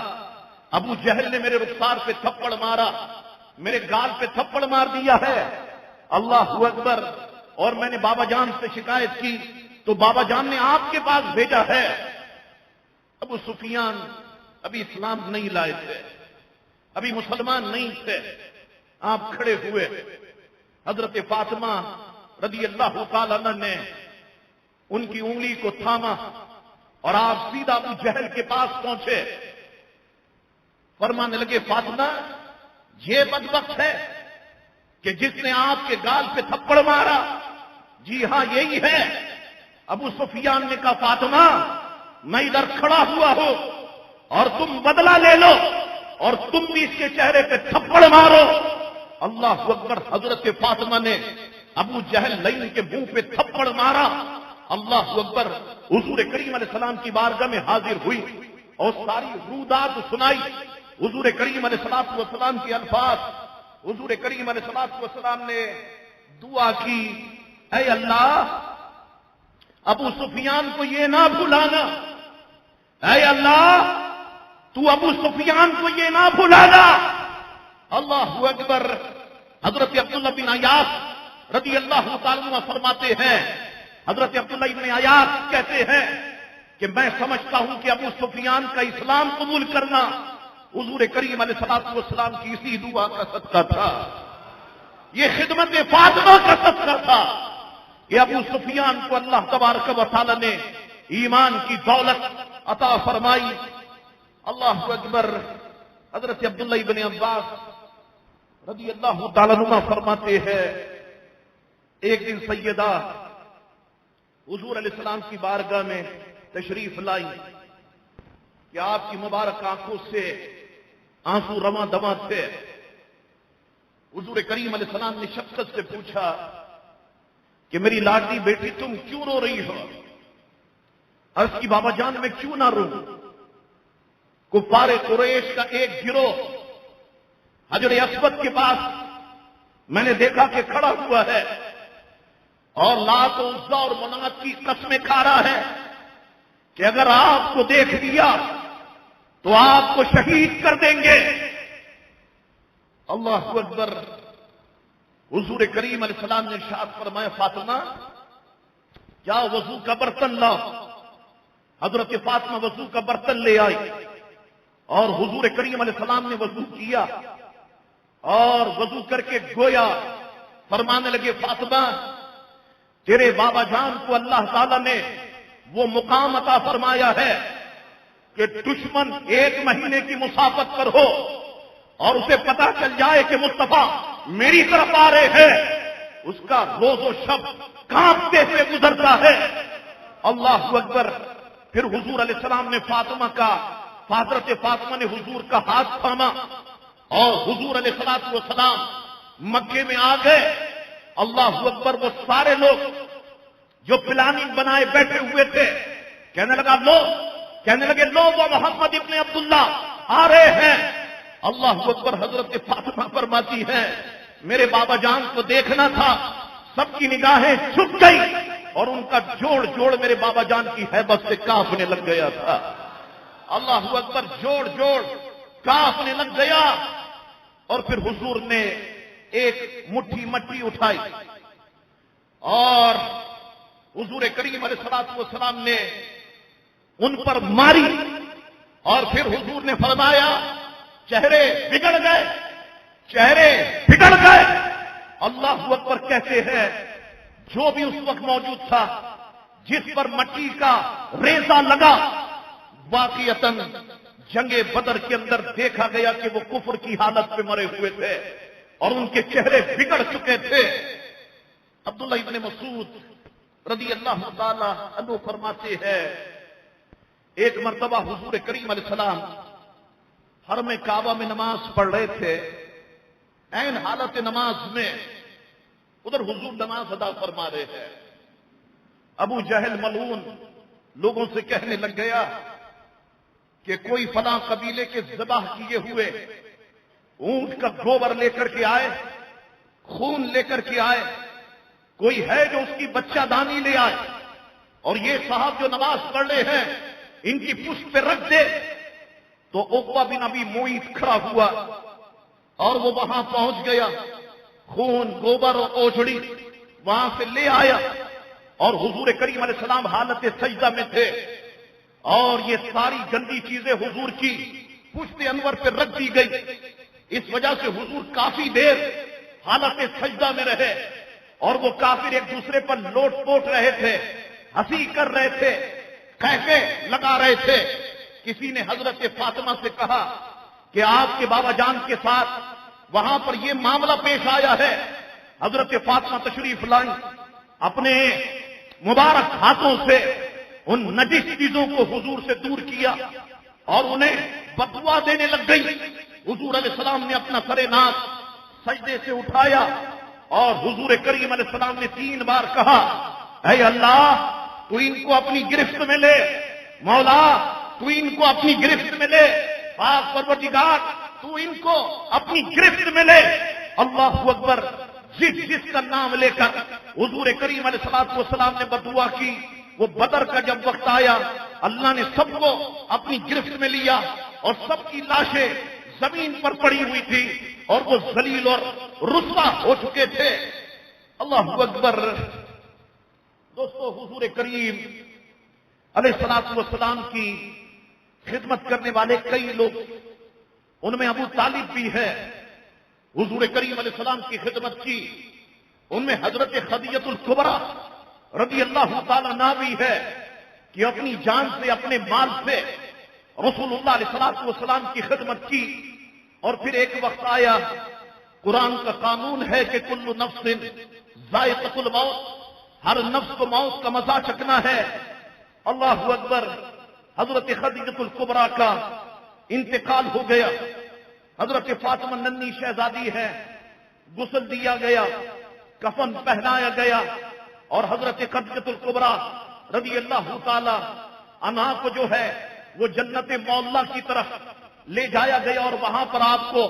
ابو جہل نے میرے رخسار پہ تھپڑ مارا, میرے گال پہ تھپڑ مار دیا ہے. اللہ اکبر. اور میں نے بابا جان سے شکایت کی تو بابا جان نے آپ کے پاس بھیجا ہے. ابو سفیان ابھی اسلام نہیں لائے تھے, ابھی مسلمان نہیں تھے. آپ کھڑے ہوئے, حضرت فاطمہ رضی اللہ تعالی عنہ نے ان کی انگلی کو تھاما اور آپ سیدھا ابو جہل کے پاس پہنچے. فرمانے لگے فاطمہ یہ بدبخت ہے کہ جس نے آپ کے گال پہ تھپڑ مارا. جی ہاں یہی ہے. ابو سفیان نے کہا فاطمہ میں ادھر کھڑا ہوا ہوں اور تم بدلہ لے لو اور تم بھی اس کے چہرے پہ تھپڑ مارو. اللہ اکبر. حضرت فاطمہ نے ابو جہل لعین کے منہ پہ تھپڑ مارا. اللہ اکبر. حضور کریم علیہ السلام کی بارگاہ میں حاضر ہوئی اور ساری رودات سنائی. حضور کریم علیہ السلام کے الفاظ, حضور کریم علیہ السلام نے دعا کی اے اللہ ابو سفیان کو یہ نہ بھلانا, اے اللہ تو ابو سفیان کو یہ نہ بھلانا. اللہ اکبر. حضرت عبداللہ بن عیاض رضی اللہ تعالیٰ عنہ فرماتے ہیں, حضرت عبداللہ بن عیاض کہتے ہیں کہ میں سمجھتا ہوں کہ ابو سفیان کا اسلام قبول کرنا حضور کریم علیہ السلام کی اسی دعا کا صدقہ تھا, یہ خدمت فاطمہ کا صدقہ تھا کہ ابو سفیان کو اللہ تبارک و تعالی نے ایمان کی دولت عطا فرمائی. اللہ اکبر. حضرت عبداللہ ابن عباس رضی اللہ تعالیٰ عنہ فرماتے ہیں ایک دن سیدہ حضور علیہ السلام کی بارگاہ میں تشریف لائی کہ آپ کی مبارک آنکھوں سے آنسو رواں دواں تھے. حضور کریم علیہ السلام نے شفقت سے پوچھا کہ میری لاڈلی بیٹی تم کیوں رو رہی ہو؟ عرض کی بابا جان میں کیوں نہ رو؟ کفار قریش کا ایک گروہ حجر اسود کے پاس میں نے دیکھا کہ کھڑا ہوا ہے اور لات و عزا اور منات کی قسمیں کھا رہا ہے کہ اگر آپ کو دیکھ لیا تو آپ کو شہید کر دیں گے. اللہ اکبر. حضور کریم علیہ السلام نے ارشاد فرمایا فاطمہ کیا وضو کا برتن لاؤ. حضرت فاطمہ وضو کا برتن لے آئی اور حضور کریم علیہ السلام نے وضو کیا اور وضو کر کے گویا فرمانے لگے فاطمہ تیرے بابا جان کو اللہ تعالیٰ نے وہ مقام عطا فرمایا ہے کہ دشمن 1 مہینے کی مسافت پر ہو اور اسے پتا چل جائے کہ مصطفیٰ میری طرف آ رہے ہیں اس کا روز و شب کانپتے ہوئے گزرتا ہے. اللہ اکبر. پھر حضور علیہ السلام نے حضرت فاطمہ نے حضور کا ہاتھ تھاما اور حضور علیہ السلام مکے میں آ گئے. اللہ اکبر. وہ سارے لوگ جو پلاننگ بنائے بیٹھے ہوئے تھے کہنے لگے لو وہ محمد ابن عبداللہ آ رہے ہیں. اللہ اکبر. حضرت فاطمہ فرماتی ہیں میرے بابا جان کو دیکھنا تھا سب کی نگاہیں جھک گئی اور ان کا جوڑ میرے بابا جان کی ہیبت سے کانپنے لگ گیا تھا. اللہ اکبر. جوڑ کانپنے لگ گیا اور پھر حضور نے ایک مٹھی مٹی اٹھائی اور حضور کریم علیہ السلام نے ان پر ماری اور پھر حضور نے فرمایا چہرے بگڑ گئے. اللہ اکبر. کہتے ہیں جو بھی اس وقت موجود تھا جس پر مٹی کا ریزہ لگا واقعتاً جنگ بدر کے اندر دیکھا گیا کہ وہ کفر کی حالت پہ مرے ہوئے تھے اور ان کے چہرے بگڑ چکے تھے. عبداللہ ابن مسعود رضی اللہ تعالی عنہ فرماتے ہیں ایک مرتبہ حضور کریم علیہ السلام حرم کعبہ میں نماز پڑھ رہے تھے. عین حالت نماز میں ادھر حضور نماز ادا فرما رہے ہیں. ابو جہل ملعون لوگوں سے کہنے لگ گیا کہ کوئی فلاں قبیلے کے ذبح کیے ہوئے اونٹ کا گوبر لے کر کے آئے, خون لے کر کے آئے, کوئی ہے جو اس کی بچہ دانی لے آئے اور یہ صاحب جو نماز پڑھ رہے ہیں ان کی پشت پہ رکھ دے. تو عقبہ بن ابی معیط کھڑا ہوا اور وہ وہاں پہنچ گیا, خون گوبر اور اوجھڑی وہاں سے لے آیا اور حضور کریم علیہ السلام حالت سجدہ میں تھے اور یہ ساری گندی چیزیں حضور کی پشت انور پہ رکھ دی گئی. اس وجہ سے حضور کافی دیر حالت سجدہ میں رہے اور وہ کافر ایک دوسرے پر لوٹ پوٹ رہے تھے, ہنسی کر رہے تھے, قہقہ لگا رہے تھے. کسی نے حضرت فاطمہ سے کہا کہ آپ کے بابا جان کے ساتھ وہاں پر یہ معاملہ پیش آیا ہے. حضرت فاطمہ تشریف لائیں, اپنے مبارک ہاتھوں سے ان نجس چیزوں کو حضور سے دور کیا اور انہیں بدعا دینے لگ گئی. حضور علیہ السلام نے اپنا سر ناز سجدے سے اٹھایا اور حضور کریم علیہ السلام نے 3 بار کہا اے اللہ تو ان کو اپنی گرفت میں لے, مولا تو ان کو اپنی گرفت میں لے, پاک پروردگار تو ان کو اپنی گرفت میں لے. اللہ اکبر. جس کا نام لے کر حضور کریم علیہ السلام نے بدعا کی, وہ بدر کا جب وقت آیا اللہ نے سب کو اپنی گرفت میں لیا اور سب کی لاشیں زمین پر پڑی ہوئی تھی اور وہ ذلیل اور رسوا ہو چکے تھے. اللہ اکبر. دوستو حضور کریم علیہ السلام کی خدمت کرنے والے کئی لوگ, ان میں ابو طالب بھی ہے, حضور کریم علیہ السلام کی خدمت کی. ان میں حضرت خدیجہ الکبریٰ رضی اللہ تعالیٰ عنہا بھی ہے کہ اپنی جان سے اپنے مال سے رسول اللہ علیہ السلام کی خدمت کی اور پھر ایک وقت آیا، قرآن کا قانون ہے کہ کل نفس ذائقۃ الموت، ہر نفس کو موت کا مزہ چکھنا ہے۔ اللہ اکبر، حضرت خدیجہ الکبریٰ کا انتقال ہو گیا، حضرت فاطمہ ننھی شہزادی ہے، غسل دیا گیا، کفن پہنایا گیا، اور حضرت خدیجہ الکبریٰ رضی اللہ تعالی عنہا کو جو ہے وہ جنت مولا کی طرف لے جایا گیا، اور وہاں پر آپ کو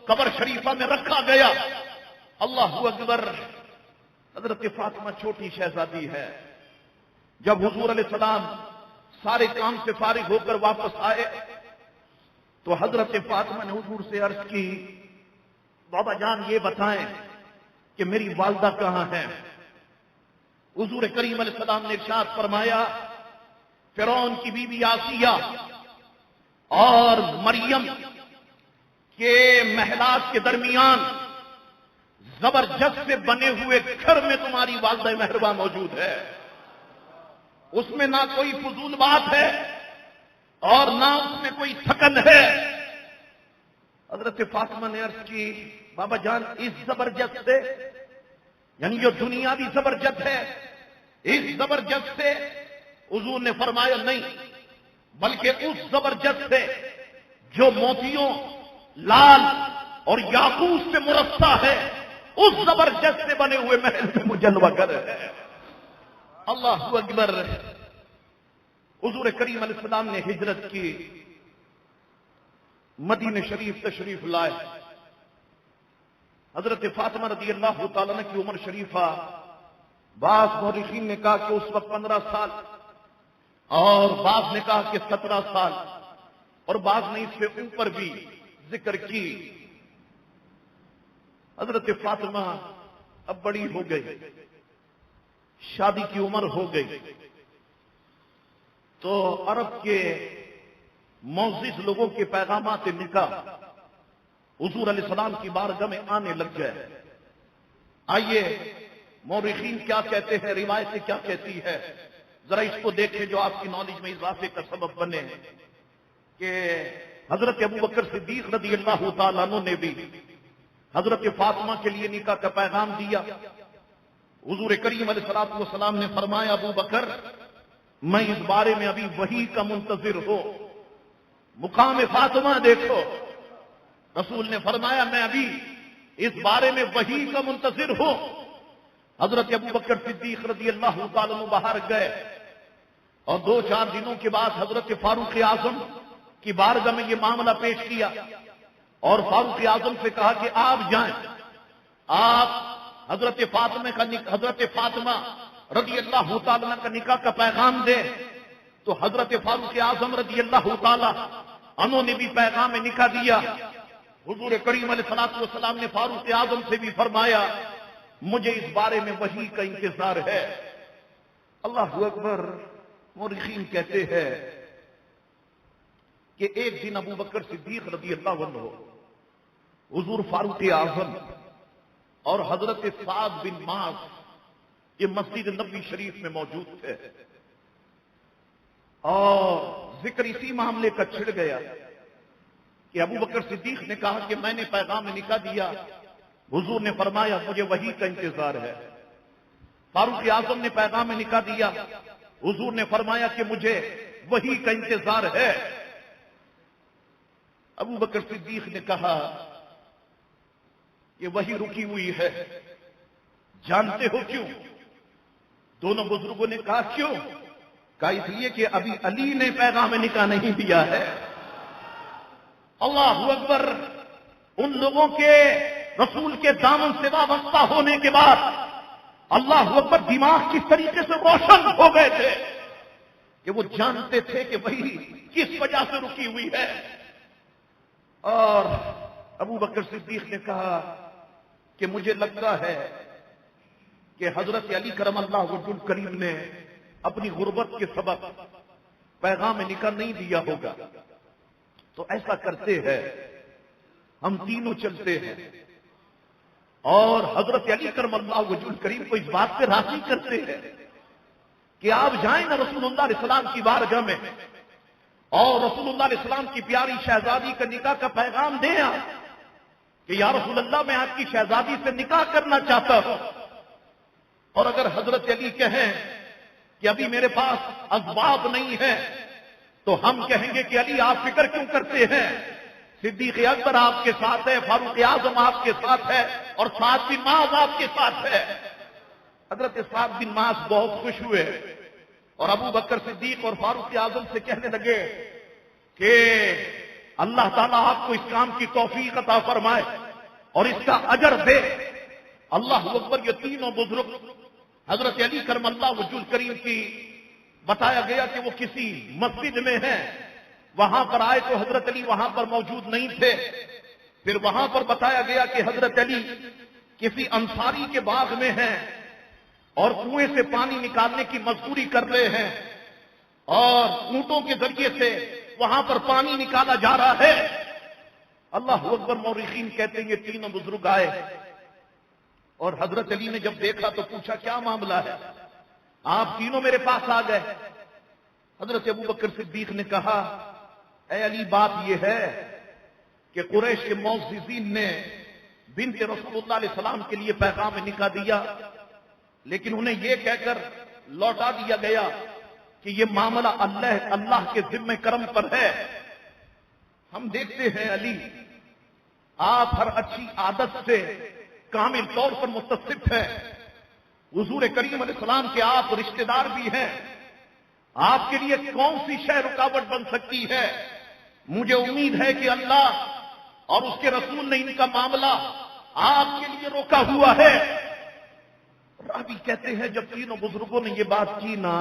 قبر شریفہ میں رکھا گیا۔ اللہ اکبر، حضرت فاطمہ چھوٹی شہزادی ہے۔ جب حضور علیہ السلام سارے کام سے فارغ ہو کر واپس آئے تو حضرت فاطمہ نے حضور سے عرض کی، بابا جان یہ بتائیں کہ میری والدہ کہاں ہے؟ حضور کریم علیہ السلام نے ارشاد فرمایا، فرعون کی بیوی آسیہ اور مریم کے محلات کے درمیان زبرجد سے بنے ہوئے گھر میں تمہاری والدہ مہرباں موجود ہے، اس میں نہ کوئی فضول بات ہے اور نہ اس میں کوئی تھکن ہے۔ حضرت فاطمہ نے عرض کی، بابا جان اس زبرجد سے، یعنی جو دنیاوی زبرجد ہے، اس زبرجد سے؟ حضور نے فرمایا نہیں، بلکہ اس زبرجد سے جو موتیوں، لال اور یاقوت سے مرصع ہے، اس زبرجد سے بنے ہوئے محل میں وہ جلوہ گر ہے۔ اللہ اکبر، حضور کریم علیہ السلام نے ہجرت کی، مدینہ شریف تشریف لائے۔ حضرت فاطمہ رضی اللہ تعالیٰ عنہ کی عمر شریفہ، بعض مورخین نے کہا کہ اس وقت 15 سال، اور بعض نے کہا کہ 17 سال، اور بعض نے اس سے اوپر بھی ذکر کی۔ حضرت فاطمہ اب بڑی ہو گئی، شادی کی عمر ہو گئی، تو عرب کے معزز لوگوں کے پیغامات نکاح حضور علیہ السلام کی بارگاہ میں آنے لگ گئے۔ آئیے مورخین کیا کہتے ہیں، روایتیں کیا کہتی ہے، ذرا اس کو دیکھیں جو آپ کی نالج میں اضافے کا سبب بنے، کہ حضرت ابوبکر صدیق رضی اللہ تعالیٰ عنہ نے بھی حضرت فاطمہ کے لیے نکاح کا پیغام دیا۔ حضور کریم علیہ السلام نے فرمایا، ابو بکر میں اس بارے میں ابھی وحی کا منتظر ہوں، مقام فاطمہ دیکھو۔ رسول نے فرمایا میں ابھی اس بارے میں وحی کا منتظر ہوں۔ حضرت ابوبکر صدیق رضی اللہ تعالیٰ عنہ باہر گئے، اور 2-4 دنوں کے بعد حضرت فاروق اعظم کی بارگاہ میں یہ معاملہ پیش کیا، اور فاروق اعظم سے کہا کہ آپ جائیں، آپ حضرت فاطمہ رضی اللہ تعالیٰ عنہ کا نکاح کا پیغام دیں۔ تو حضرت فاروق اعظم رضی اللہ تعالیٰ عنہ نے بھی پیغام نکاح دیا۔ حضور کریم علیہ السلام نے فاروق اعظم سے بھی فرمایا، مجھے اس بارے میں وحی کا انتظار ہے۔ اللہ اکبر، مورخین کہتے ہیں کہ ایک دن ابو بکر صدیق رضی اللہ عنہ حضور فاروق اعظم اور حضرت سعد بن معاذ یہ مسجد نبوی شریف میں موجود تھے، اور ذکر اسی معاملے کا چھڑ گیا کہ ابو بکر صدیق نے کہا کہ میں نے پیغام نکاح دیا، حضور نے فرمایا مجھے وحی کا انتظار ہے۔ فاروق اعظم نے پیغام نکاح دیا، حضور نے فرمایا کہ مجھے وحی کا انتظار ہے۔ ابو بکر صدیق نے کہا یہ وحی رکی ہوئی ہے، جانتے ہو کیوں؟ دونوں بزرگوں نے کہا کیوں؟ کہا اس لیے کہ ابھی علی نے پیغام نکاح نہیں دیا ہے۔ اللہ اکبر، ان لوگوں کے رسول کے دامن سے وابستہ ہونے کے بعد اللہ اکبر دماغ کس طریقے سے روشن ہو گئے تھے کہ وہ جانتے تھے کہ وہی کس وجہ سے رکی ہوئی ہے۔ اور ابو بکر صدیق نے کہا کہ مجھے لگتا ہے کہ حضرت علی کرم اللہ وجہ الکریم نے اپنی غربت کے سبب پیغام نکاح نہیں دیا ہوگا، تو ایسا کرتے ہیں ہم تینوں چلتے ہیں اور حضرت علی کرم اللہ وجہ الکریم کو اس بات پہ راضی کرتے ہیں کہ آپ جائیں نا رسول اللہ علیہ السلام کی بارگاہ میں اور رسول اللہ علیہ السلام کی پیاری شہزادی کا نکاح کا پیغام دیں آپ کہ یا رسول اللہ میں آپ کی شہزادی سے نکاح کرنا چاہتا ہوں. اور اگر حضرت علی کہیں کہ ابھی میرے پاس اسباب نہیں ہے تو ہم کہیں گے کہ علی آپ فکر کیوں کرتے ہیں؟ صدیق اکبر آپ کے ساتھ ہے، فاروق اعظم آپ کے ساتھ ہے، اور سعد بن معاذ آپ کے ساتھ ہے. حضرت سعد بن معاذ بہت خوش ہوئے اور ابو بکر صدیق اور فاروق اعظم سے کہنے لگے کہ اللہ تعالیٰ آپ کو اس کام کی توفیق عطا فرمائے اور اس کا اجر دے. اللہ اکبر. یہ تینوں بزرگ حضرت علی کرم اللہ وجہ الکریم کی بتایا گیا کہ وہ کسی مسجد میں ہیں، وہاں پر آئے تو حضرت علی وہاں پر موجود نہیں تھے. پھر وہاں پر بتایا گیا کہ حضرت علی کسی انصاری کے باغ میں ہیں اور کنویں سے پانی نکالنے کی مزدوری کر رہے ہیں اور اونٹوں کے ذریعے سے وہاں پر پانی نکالا جا رہا ہے. اللہ اکبر. مورخین کہتے ہیں یہ تینوں بزرگ آئے اور حضرت علی نے جب دیکھا تو پوچھا کیا معاملہ ہے، آپ تینوں میرے پاس آ گئے. حضرت ابو بکر صدیق نے کہا اے علی بات یہ ہے کہ قریش کے معززین نے بنت رسول اللہ علیہ السلام کے لیے پیغام نکاح دیا، لیکن انہیں یہ کہہ کر لوٹا دیا گیا کہ یہ معاملہ اللہ کے ذمہ کرم پر ہے. ہم دیکھتے ہیں علی آپ ہر اچھی عادت سے کامل طور پر متصف ہے. حضور کریم علیہ السلام کے آپ رشتہ دار بھی ہیں. آپ کے لیے کون سی شے رکاوٹ بن سکتی ہے؟ مجھے امید ہے کہ اللہ اور اس کے رسول نے ان کا معاملہ آپ کے لیے روکا ہوا ہے. راوی کہتے ہیں جب تینوں بزرگوں نے یہ بات کی نا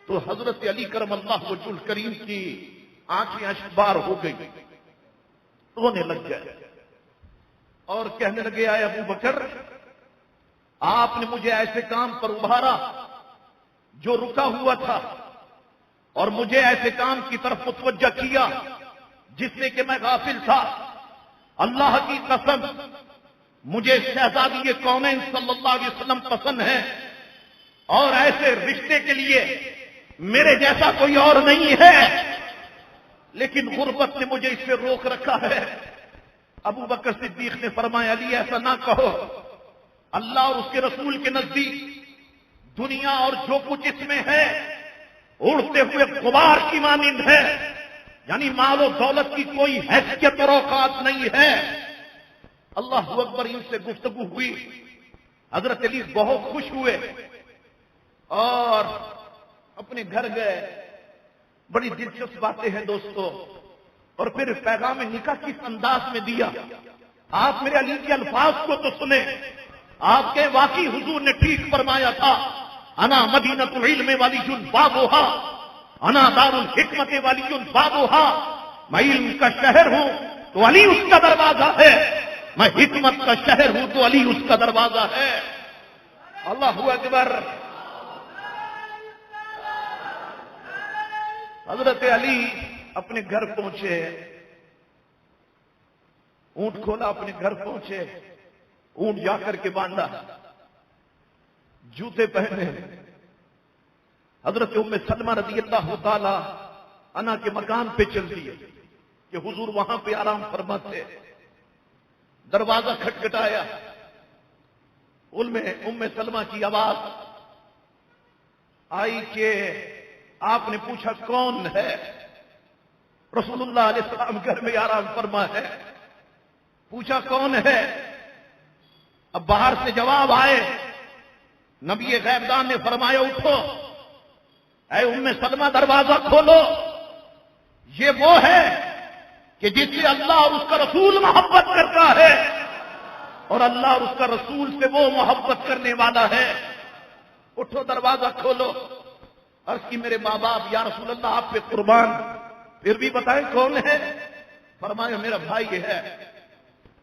تو حضرت علی کرم اللہ وجہ الکریم کی آنکھیں اشکبار ہو گئی، رونے لگ گئے اور کہنے لگے اے ابو بکر آپ نے مجھے ایسے کام پر ابھارا جو رکا ہوا تھا اور مجھے ایسے کام کی طرف متوجہ کیا جس میں کہ میں غافل تھا. اللہ کی قسم مجھے شہزادی کونین صلی اللہ علیہ وسلم پسند ہے اور ایسے رشتے کے لیے میرے جیسا کوئی اور نہیں ہے، لیکن غربت نے مجھے اس سے روک رکھا ہے. ابو بکر صدیق نے فرمایا علی ایسا نہ کہو، اللہ اور اس کے رسول کے نزدیک دنیا اور جو کچھ اس میں ہے اڑتے ہوئے غبار کی مانند ہے، یعنی مال و دولت کی کوئی حیثیت اور اوقات نہیں ہے. اللہ اکبر. ان سے گفتگو ہوئی، حضرت علی بہت خوش ہوئے اور اپنے گھر گئے. بڑی دلچسپ باتیں ہیں دوستو. اور پھر پیغام نکاح کس انداز میں دیا آپ میرے علی کے الفاظ کو تو سنیں. آپ کے واقعی حضور نے ٹھیک فرمایا تھا انا مدینۃ العلم ولی بابوہا انا دار الحکمت ولی بابوہا. میں علم کا شہر ہوں تو علی اس کا دروازہ ہے، میں حکمت کا شہر ہوں تو علی اس کا دروازہ ہے. اللہ اکبر. حضرت علی اپنے گھر پہنچے، اونٹ کھولا، اپنے گھر پہنچے، اونٹ جا کر کے باندھا، جوتے پہنے. حضرت ام سلمہ رضی اللہ تعالی عنہا کے مکان پہ چل دیے کہ حضور وہاں پہ آرام فرماتے. دروازہ کھٹکھٹایا، ام سلمہ کی آواز آئی کہ آپ نے پوچھا کون ہے؟ رسول اللہ علیہ السلام گھر میں آرام فرما ہے. پوچھا کون ہے؟ اب باہر سے جواب آئے. نبی غیبدان نے فرمایا اٹھو اے ام سلمہ دروازہ کھولو، یہ وہ ہے کہ جس سے اللہ اور اس کا رسول محبت کرتا ہے اور اللہ اور اس کا رسول سے وہ محبت کرنے والا ہے. اٹھو دروازہ کھولو. عرض کی میرے ماں باپ یا رسول اللہ آپ پہ قربان، پھر بھی بتائیں کون ہے؟ فرمایا میرا بھائی یہ ہے،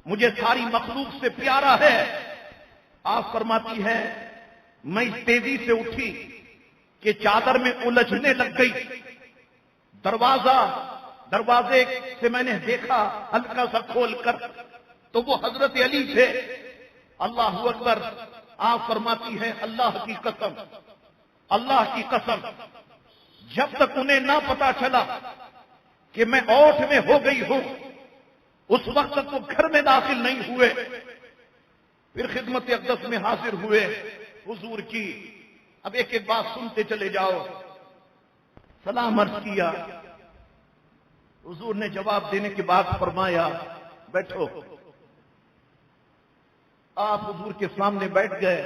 مجھے ساری مخلوق سے پیارا ہے. آپ فرماتی ہے میں اس تیزی سے اٹھی کہ چادر میں الجھنے لگ گئی. دروازے سے میں نے دیکھا ہلکا سا کھول کر تو وہ حضرت علی تھے. اللہ اکبر. آپ فرماتی ہے اللہ کی قسم جب تک انہیں نہ پتا چلا کہ میں اوٹ میں ہو گئی ہوں، اس وقت تک وہ گھر میں داخل نہیں ہوئے۔ پھر خدمت اقدس میں حاضر ہوئے حضور کی۔ اب ایک ایک بات سنتے چلے جاؤ۔ سلام عرض کیا، حضور نے جواب دینے کے بعد فرمایا بیٹھو۔ آپ حضور کے سامنے بیٹھ گئے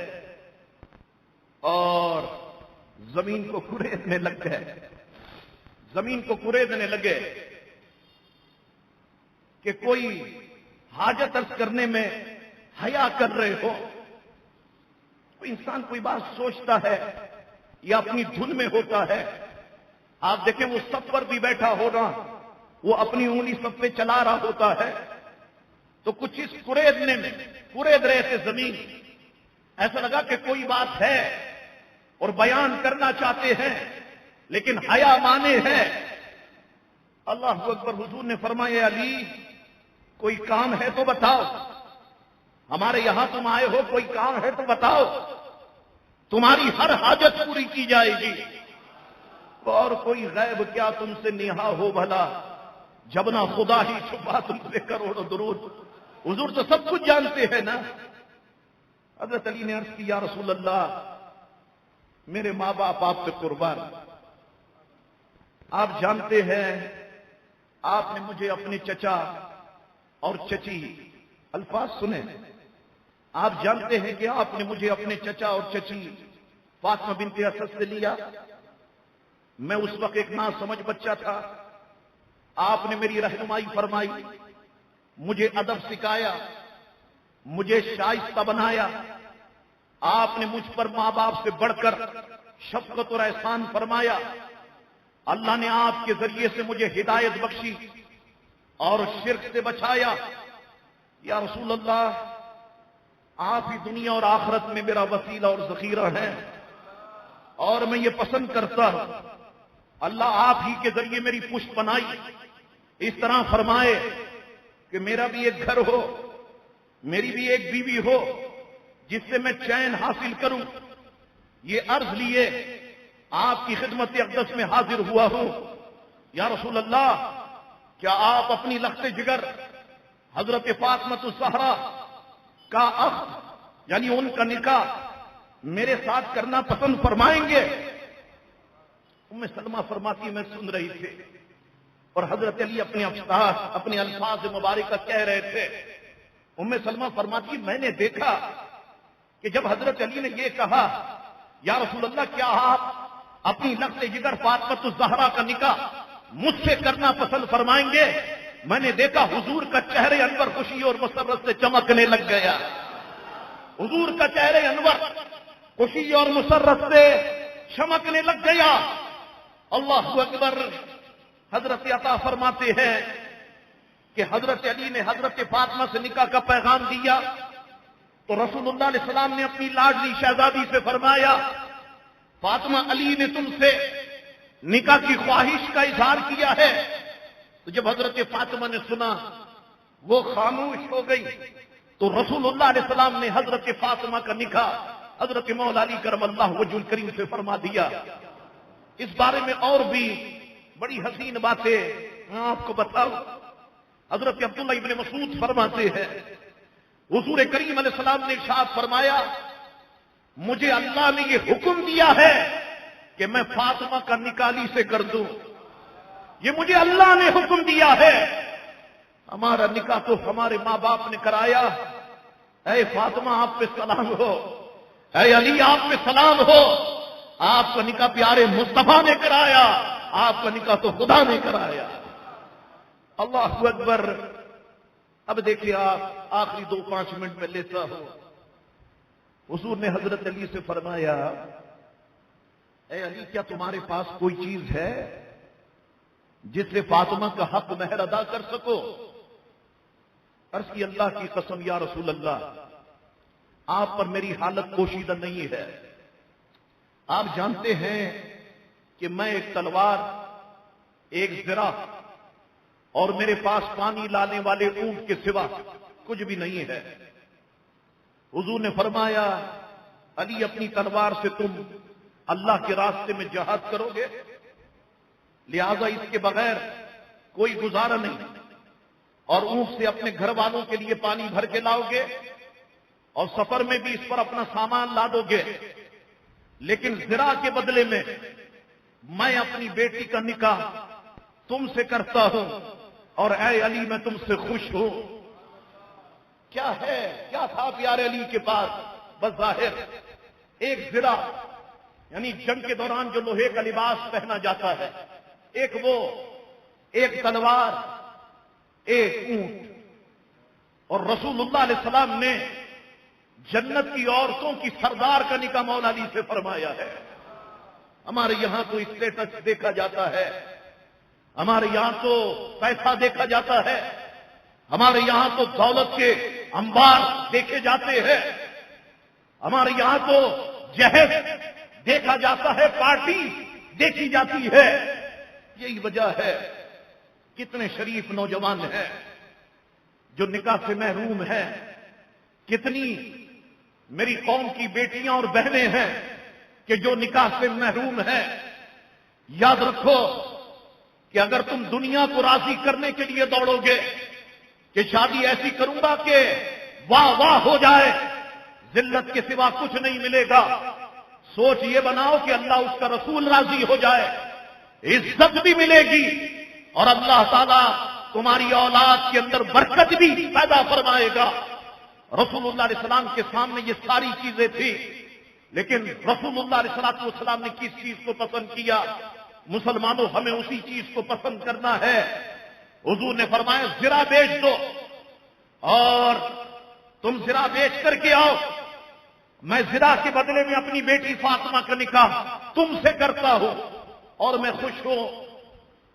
اور زمین کو کریدنے لگ گئے، زمین کو کریدنے لگے کہ کوئی حاجت عرض کرنے میں حیا کر رہے ہو۔ کوئی انسان کوئی بات سوچتا ہے یا اپنی دھن میں ہوتا ہے۔ آپ دیکھیں وہ سب پر بھی بیٹھا ہوگا، وہ اپنی انگلی سب پہ چلا رہا ہوتا ہے، تو کچھ اس کریدنے میں کورید رہے تھے زمین، ایسا لگا کہ کوئی بات ہے اور بیان کرنا چاہتے ہیں لیکن حیا مانے ہے۔ اللہ اکبر، حضور نے فرمایا علی کوئی کام ہے تو بتاؤ، ہمارے یہاں تم آئے ہو، کوئی کام ہے تو بتاؤ، تمہاری ہر حاجت پوری کی جائے گی، اور کوئی غیب کیا تم سے نہا ہو بھلا، جب نہ خدا ہی چھپا تم سے کروڑوں درود۔ حضور تو سب کچھ جانتے ہیں نا۔ حضرت علی نے عرض کی یا رسول اللہ میرے ماں باپ آپ پہ قربان، آپ جانتے ہیں آپ نے مجھے اپنے چچا اور چچی، الفاظ سنیں، آپ جانتے ہیں کہ آپ نے مجھے اپنے چچا اور چچی فاطمہ بنت اسد سے لیا۔ میں اس وقت ایک ناسمجھ بچہ تھا، آپ نے میری رہنمائی فرمائی، مجھے ادب سکھایا، مجھے شائستہ بنایا، آپ نے مجھ پر ماں باپ سے بڑھ کر شفقت اور احسان فرمایا۔ اللہ نے آپ کے ذریعے سے مجھے ہدایت بخشی اور شرک سے بچایا۔ یا رسول اللہ آپ ہی دنیا اور آخرت میں میرا وسیلہ اور ذخیرہ ہے، اور میں یہ پسند کرتا ہوں اللہ آپ ہی کے ذریعے میری پشت بنائی، اس طرح فرمائے کہ میرا بھی ایک گھر ہو، میری بھی ایک بیوی ہو جس سے میں چین حاصل کروں۔ یہ عرض لیے آپ کی خدمت اقدس میں حاضر ہوا ہوں۔ یا رسول اللہ کیا آپ اپنی لخت جگر حضرت فاطمہ الزہرا کا عقد یعنی ان کا نکاح میرے ساتھ کرنا پسند فرمائیں گے؟ ام سلمہ فرماتی میں سن رہی تھی اور حضرت علی اپنے افساس اپنے الفاظ مبارکہ کہہ رہے تھے۔ ام سلمہ فرماتی میں نے دیکھا کہ جب حضرت علی نے یہ کہا یا رسول اللہ کیا آپ اپنی لخت جگر فاطمہ الزہرا کا نکاح مجھ سے کرنا پسند فرمائیں گے، میں نے دیکھا حضور کا چہرے انور خوشی اور مسرت سے چمکنے لگ گیا۔ حضور کا چہرے انور خوشی اور مسرت سے چمکنے لگ گیا۔ اللہ اکبر۔ حضرت عطا فرماتے ہیں کہ حضرت علی نے حضرت فاطمہ سے نکاح کا پیغام دیا تو رسول اللہ علیہ السلام نے اپنی لاڈلی شہزادی سے فرمایا فاطمہ علی نے تم سے نکاح کی خواہش کا اظہار کیا ہے۔ تو جب حضرت فاطمہ نے سنا وہ خاموش ہو گئی تو رسول اللہ علیہ السلام نے حضرت فاطمہ کا نکاح حضرت مولا علی کرم اللہ وجہ الکریم سے فرما دیا۔ اس بارے میں اور بھی بڑی حسین باتیں میں آپ کو بتاؤں۔ حضرت عبداللہ ابن مسعود فرماتے ہیں حضور کریم علیہ السلام نے ارشاد فرمایا مجھے اللہ نے یہ حکم دیا ہے کہ میں فاطمہ کا نکاح علی سے کر دوں، یہ مجھے اللہ نے حکم دیا ہے۔ ہمارا نکاح تو ہمارے ماں باپ نے کرایا، اے فاطمہ آپ پہ سلام ہو، اے علی آپ پہ سلام ہو، آپ کا نکاح پیارے مصطفیٰ نے کرایا، آپ کا نکاح تو خدا نے کرایا۔ اللہ اکبر۔ اب دیکھیے آپ آخری 2-5 منٹ میں لیتا ہوں۔ حضور نے حضرت علی سے فرمایا اے علی کیا تمہارے پاس کوئی چیز ہے جس سے فاطمہ کا حق مہر ادا کر سکو؟ عرض کی اللہ کی قسم یا رسول اللہ آپ پر میری حالت پوشیدہ نہیں ہے، آپ جانتے ہیں کہ میں ایک تلوار، ایک زرہ اور میرے پاس پانی لانے والے اونٹ کے سوا کچھ بھی نہیں ہے۔ حضور نے فرمایا علی اپنی تلوار سے تم اللہ کے راستے میں جہاد کرو گے؟ لہذا اس کے بغیر کوئی گزارا نہیں. اور اونٹ سے اپنے گھر والوں کے لیے پانی بھر کے لاؤ گے اور سفر میں بھی اس پر اپنا سامان لا دو گے، لیکن زرا کے بدلے میں میں اپنی بیٹی کا نکاح تم سے کرتا ہوں اور اے علی میں تم سے خوش ہوں. کیا ہے، کیا تھا پیارے علی کے پاس؟ بس ظاہر ایک زرا، یعنی جنگ کے دوران جو لوہے کا لباس پہنا جاتا ہے، ایک وہ، ایک تلوار، ایک اونٹ. اور رسول اللہ علیہ السلام نے جنت کی عورتوں کی سردار کا نکاح مولا علی سے فرمایا ہے. ہمارے یہاں تو اسٹیٹس دیکھا جاتا ہے، ہمارے یہاں تو پیسہ دیکھا جاتا ہے، ہمارے یہاں تو دولت کے انبار دیکھے جاتے ہیں، ہمارے یہاں تو جہیز دیکھا جاتا ہے، پارٹی دیکھی جاتی ہے. یہی وجہ ہے کتنے شریف نوجوان ہیں جو نکاح سے محروم ہیں، کتنی میری قوم کی بیٹیاں اور بہنیں ہیں کہ جو نکاح سے محروم ہیں. یاد رکھو کہ اگر تم دنیا کو راضی کرنے کے لیے دوڑو گے کہ شادی ایسی کروں گا کہ واہ واہ ہو جائے، ذلت کے سوا کچھ نہیں ملے گا. سوچ یہ بناؤ کہ اللہ اس کا رسول راضی ہو جائے، عزت بھی ملے گی اور اللہ تعالیٰ تمہاری اولاد کے اندر برکت بھی پیدا فرمائے گا. رسول اللہ علیہ السلام کے سامنے یہ ساری چیزیں تھی، لیکن رسول اللہ علیہ السلام نے کس چیز کو پسند کیا؟ مسلمانوں ہمیں اسی چیز کو پسند کرنا ہے. حضور نے فرمایا زرا بیچ دو اور تم زرا بیچ کر کے آؤ، میں زرا کے بدلے میں اپنی بیٹی فاطمہ کا نکاح تم سے کرتا ہوں اور میں خوش ہوں.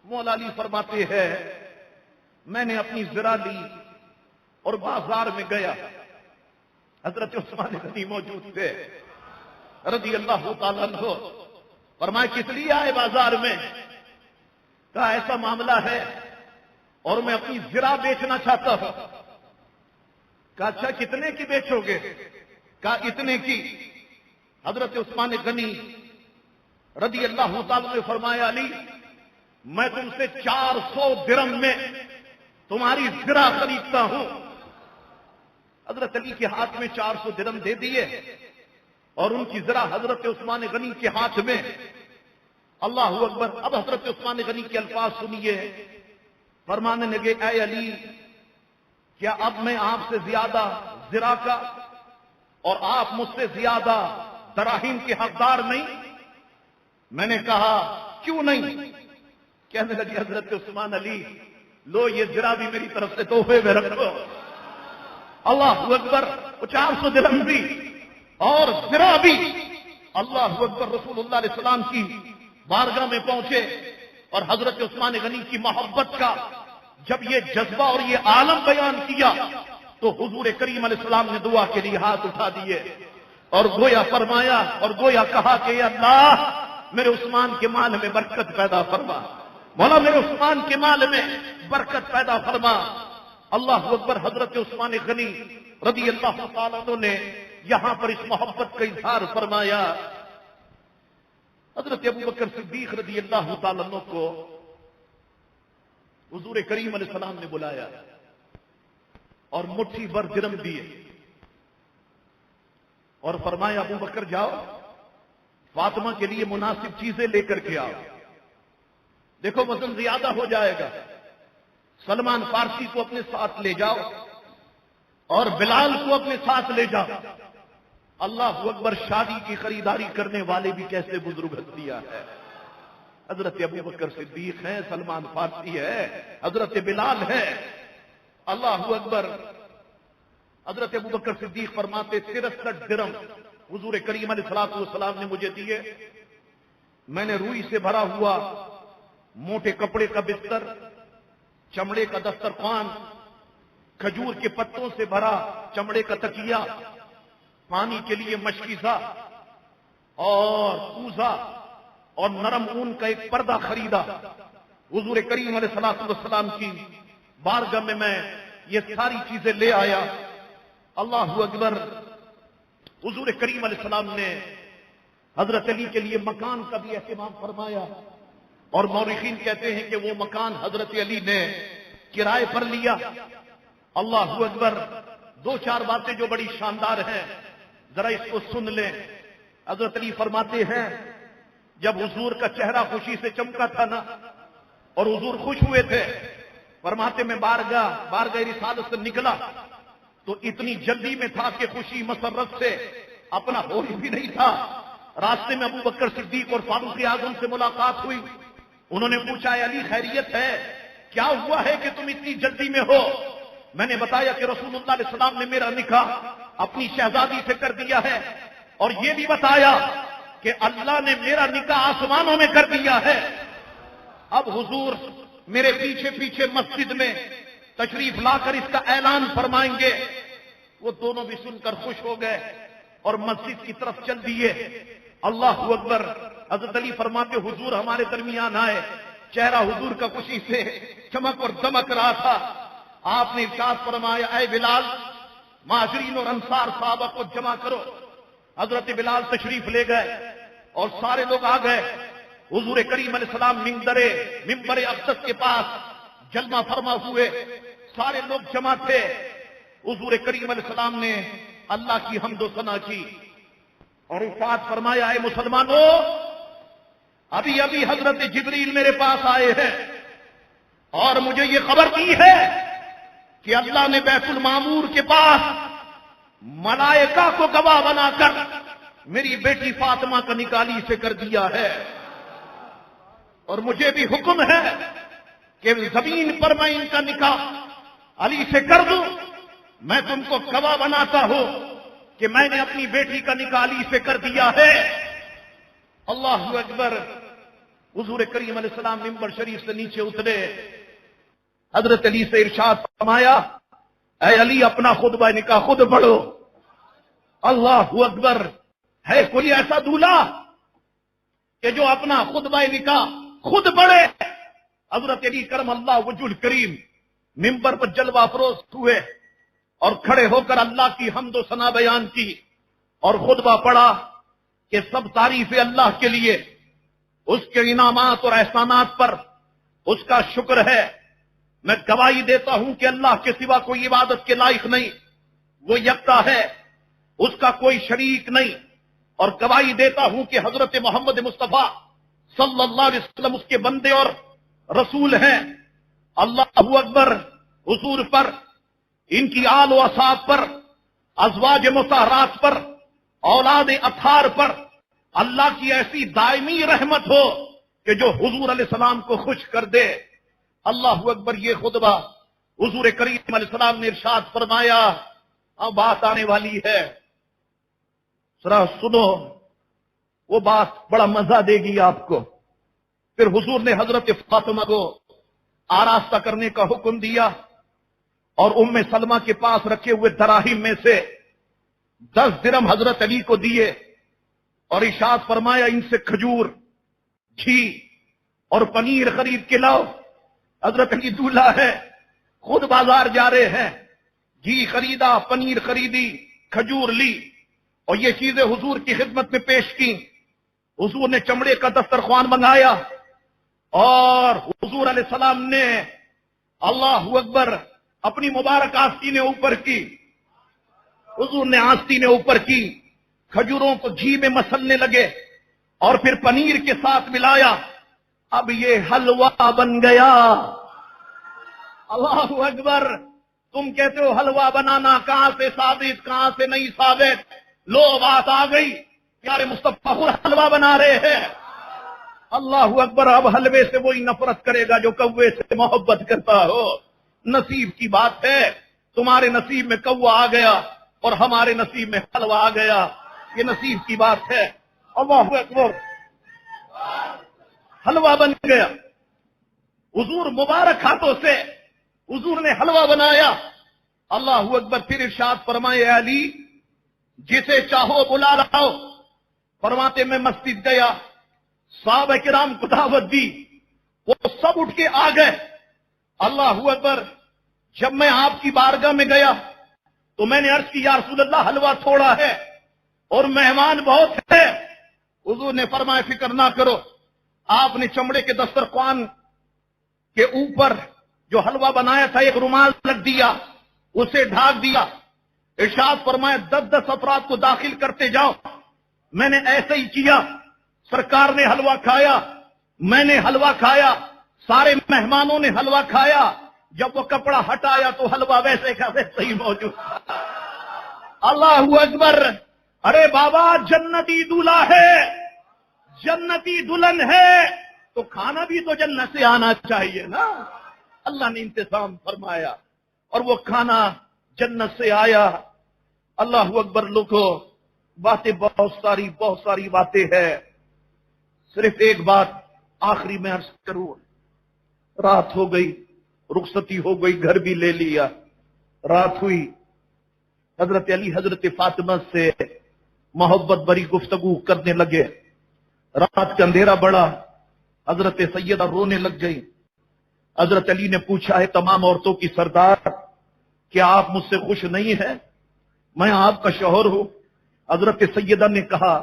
مولا علی فرماتے ہیں میں نے اپنی زرا لی اور بازار میں گیا. حضرت عثمان غنی موجود تھے رضی اللہ تعالیٰ عنہ. فرمایا کس لیے آئے بازار میں؟ کہا ایسا معاملہ ہے اور میں اپنی زرا بیچنا چاہتا ہوں. کہا اچھا کتنے کی بیچو گے؟ کہا اتنے کی. حضرت عثمان غنی رضی اللہ تعالیٰ نے فرمایا علی میں تم سے 400 درہم میں تمہاری زرا خریدتا ہوں. حضرت علی کے ہاتھ میں 400 درہم دے دیے اور ان کی زرا حضرت عثمان غنی کے ہاتھ میں. اللہ اکبر. اب حضرت عثمان غنی کے الفاظ سنیے. فرمانے لگے اے علی کیا اب میں آپ سے زیادہ زرا کا اور آپ مجھ سے زیادہ دراہیم کے حقدار نہیں؟ میں نے کہا کیوں نہیں؟ کہنے لگی حضرت عثمان علی لو یہ زرا بھی میری طرف سے تحفے میں رکھو. اللہ اکبر. 400 درہم بھی اور زرا بھی. اللہ اکبر. رسول اللہ علیہ السلام کی بارگاہ میں پہنچے اور حضرت عثمان غنی کی محبت کا جب یہ جذبہ اور یہ عالم بیان کیا تو حضور کریم علیہ السلام نے دعا کے لیے ہاتھ اٹھا دیے اور گویا فرمایا اور گویا کہا کہ اے اللہ میرے عثمان کے مال میں برکت پیدا فرما، مولا میرے عثمان کے مال میں برکت پیدا فرما. اللہ اکبر. حضرت عثمان غنی رضی اللہ تعالیٰ عنہ نے یہاں پر اس محبت کا اظہار فرمایا. حضرت ابو بکر صدیق رضی اللہ تعالیٰ عنہ کو حضور کریم علیہ السلام نے بلایا اور مٹھی بھر درہم دیے اور فرمایا ابو بکر جاؤ فاطمہ کے لیے مناسب چیزیں لے کر کے آؤ. دیکھو وزن زیادہ ہو جائے گا. سلمان فارسی کو اپنے ساتھ لے جاؤ اور بلال کو اپنے ساتھ لے جاؤ. اللہ اکبر. شادی کی خریداری کرنے والے بھی کیسے بزرگ ہستیاں ہے. حضرت ابو بکر صدیق ہیں، سلمان فارسی ہے، حضرت بلال ہے. اللہ اکبر. حضرت ابو بکر صدیق فرماتے 63 درہم حضور کریم علیہ الصلوۃ والسلام نے مجھے دیے. میں نے روئی سے بھرا ہوا موٹے کپڑے کا بستر، چمڑے کا دسترخوان، کھجور کے پتوں سے بھرا چمڑے کا تکیہ، پانی کے لیے مشکیزہ اور کوزہ اور نرم اون کا ایک پردہ خریدا. حضور کریم علیہ الصلوۃ والسلام کی بارگاہ میں یہ ساری چیزیں لے آیا. اللہ اکبر. حضور کریم علیہ السلام نے حضرت علی کے لیے مکان کا بھی اہتمام فرمایا. اور مورخین کہتے ہیں کہ وہ مکان حضرت علی نے کرائے پر لیا. اللہ اکبر. دو چار باتیں جو بڑی شاندار ہیں, ذرا اس کو سن لیں. حضرت علی فرماتے ہیں جب حضور کا چہرہ خوشی سے چمکا تھا نا, اور حضور خوش ہوئے تھے, فرماتے میں بارگاہ رسالت سے نکلا تو اتنی جلدی میں تھا کہ خوشی مسرت سے اپنا ہوش بھی نہیں تھا. راستے میں ابو بکر صدیق اور فاروق اعظم سے ملاقات ہوئی. انہوں نے پوچھا اے علی خیریت ہے, کیا ہوا ہے کہ تم اتنی جلدی میں ہو؟ میں نے بتایا کہ رسول اللہ علیہ السلام نے میرا نکاح اپنی شہزادی سے کر دیا ہے, اور یہ بھی بتایا کہ اللہ نے میرا نکاح آسمانوں میں کر دیا ہے. اب حضور میرے پیچھے پیچھے مسجد میں تشریف لا کر اس کا اعلان فرمائیں گے. وہ دونوں بھی سن کر خوش ہو گئے اور مسجد کی طرف چل دیے. اللہ اکبر. حضرت علی فرماتے حضور ہمارے درمیان آئے, چہرہ حضور کا خوشی سے چمک اور دمک رہا تھا. آپ نے ارشاد فرمایا اے بلال, مہاجرین اور انصار صحابہ کو جمع کرو. حضرت بلال تشریف لے گئے اور سارے لوگ آ گئے. حضور کریم علیہ السلام ممبر اقدس کے پاس جلوہ فرما ہوئے, سارے لوگ جمع تھے. حضور کریم علیہ السلام نے اللہ کی حمد و ثنا کی اور ارشاد فرمایا اے مسلمانوں, ابھی ابھی حضرت جبریل میرے پاس آئے ہیں اور مجھے یہ خبر دی ہے کہ اللہ نے بیت المعمور کے پاس ملائکہ کو گواہ بنا کر میری بیٹی فاطمہ کا نکاح علی سے کر دیا ہے, اور مجھے بھی حکم ہے کہ زمین پر میں ان کا نکاح علی سے کر دوں. میں تم کو گواہ بناتا ہوں کہ میں نے اپنی بیٹی کا نکاح علی سے کر دیا ہے. اللہ اکبر. حضور کریم علیہ السلام ممبر شریف سے نیچے اترے, حضرت علی سے ارشاد فرمایا اے علی اپنا خطبہ نکاح خود پڑھو. اللہ اکبر. ہے کوئی ایسا دولہا کہ جو اپنا خطبہ نکاح خود پڑھے؟ حضرت علی کرم اللہ وجہ الکریم ممبر پر جلوہ افروز ہوئے اور کھڑے ہو کر اللہ کی حمد و ثنا بیان کی اور خطبہ پڑھا کہ سب تعریف اللہ کے لیے, اس کے انعامات اور احسانات پر اس کا شکر ہے. میں گواہی دیتا ہوں کہ اللہ کے سوا کوئی عبادت کے لائق نہیں, وہ یکتا ہے, اس کا کوئی شریک نہیں. اور گواہی دیتا ہوں کہ حضرت محمد مصطفیٰ صلی اللہ علیہ وسلم اس کے بندے اور رسول ہیں. اللہ اکبر. حضور پر, ان کی آل و اصحاب پر, ازواج مطہرات پر, اولاد اطہار پر اللہ کی ایسی دائمی رحمت ہو کہ جو حضور علیہ السلام کو خوش کر دے. اللہ اکبر. یہ خطبہ حضور کریم علیہ السلام نے ارشاد فرمایا اب بات آنے والی ہے, ذرا سنو, وہ بات بڑا مزہ دے گی آپ کو. پھر حضور نے حضرت فاطمہ کو آراستہ کرنے کا حکم دیا اور ام سلمہ کے پاس رکھے ہوئے دراہم میں سے 10 درہم حضرت علی کو دیے اور ارشاد فرمایا ان سے کھجور, گھی اور پنیر خرید کے لاؤ. حضرت علی دولہا ہے, خود بازار جا رہے ہیں, گھی خریدا, پنیر خریدی, کھجور لی اور یہ چیزیں حضور کی خدمت میں پیش کی. حضور نے چمڑے کا دسترخوان منگایا اور حضور علیہ السلام نے اللہ اکبر اپنی مبارک آستینیں اوپر کی. حضور نے آستینیں اوپر کی, کھجوروں کو گھی میں مسلنے لگے اور پھر پنیر کے ساتھ ملایا. اب یہ حلوہ بن گیا. اللہ اکبر. تم کہتے ہو حلوہ بنانا کہاں سے ثابت, کہاں سے نہیں ثابت. لو بات آ گئی, پیارے مصطفیٰ خود حلوہ بنا رہے ہیں. اللہ اکبر. اب حلوے سے وہی نفرت کرے گا جو کوے سے محبت کرتا ہو. نصیب کی بات ہے, تمہارے نصیب میں کوا آ گیا اور ہمارے نصیب میں حلوہ آ گیا. یہ نصیب کی بات ہے. اللہ اکبر. حلوہ بن گیا. حضور مبارک ہاتھوں سے حضور نے حلوہ بنایا. اللہ اکبر. پھر ارشاد فرمائے علی جسے چاہو بلا لاؤ. فرماتے میں مسجد گیا, صحابہ کرام کو دعوت دی, وہ سب اٹھ کے آ گئے. اللہ اکبر. جب میں آپ کی بارگاہ میں گیا تو میں نے عرض کی یا رسول اللہ حلوہ تھوڑا ہے اور مہمان بہت ہے. حضور نے فرمایا فکر نہ کرو, آپ نے چمڑے کے دسترخوان کے اوپر جو حلوہ بنایا تھا ایک رومال رکھ دیا، اسے ڈھانک دیا، ارشاد فرمایا 10 افراد کو داخل کرتے جاؤ۔ میں نے ایسے ہی کیا، سرکار نے حلوہ کھایا، میں نے حلوہ کھایا، سارے مہمانوں نے حلوہ کھایا، جب وہ کپڑا ہٹایا تو حلوہ ویسے کا ویسے ہی موجود۔ اللہ اکبر! ارے بابا، جنتی دولہا ہے، جنتی دلہن ہے، تو کھانا بھی تو جنت سے آنا چاہیے نا۔ اللہ نے انتظام فرمایا اور وہ کھانا جنت سے آیا۔ اللہ اکبر! لوگوں، باتیں بہت ساری باتیں ہیں، صرف ایک بات آخری میں عرض کروں۔ رات ہو گئی، رخصتی ہو گئی، گھر بھی لے لیا، رات ہوئی، حضرت علی حضرت فاطمہ سے محبت بری گفتگو کرنے لگے۔ رات کا اندھیرا بڑا، حضرت سیدہ رونے لگ گئی۔ حضرت علی نے پوچھا، ہے تمام عورتوں کی سردار، کیا آپ مجھ سے خوش نہیں ہیں؟ میں آپ کا شوہر ہوں۔ حضرت سیدہ نے کہا،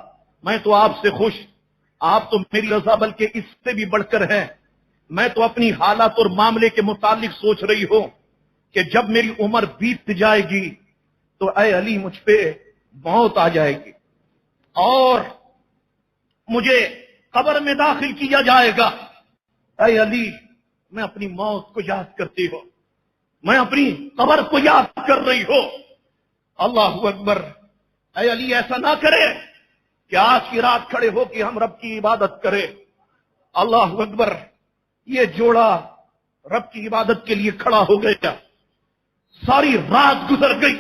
میں تو آپ سے خوش، آپ تو میری رضا بلکہ اس سے بھی بڑھ کر ہیں۔ میں تو اپنی حالات اور معاملے کے متعلق سوچ رہی ہوں کہ جب میری عمر بیت جائے گی تو اے علی مجھ پہ موت آ جائے گی اور مجھے قبر میں داخل کیا جائے گا۔ اے علی، میں اپنی موت کو یاد کرتی ہوں، میں اپنی قبر کو یاد کر رہی ہوں۔ اللہ اکبر! اے علی، ایسا نہ کرے کہ آج کی رات کھڑے ہو کہ ہم رب کی عبادت کریں۔ اللہ اکبر! یہ جوڑا رب کی عبادت کے لیے کھڑا ہو گیا، ساری رات گزر گئی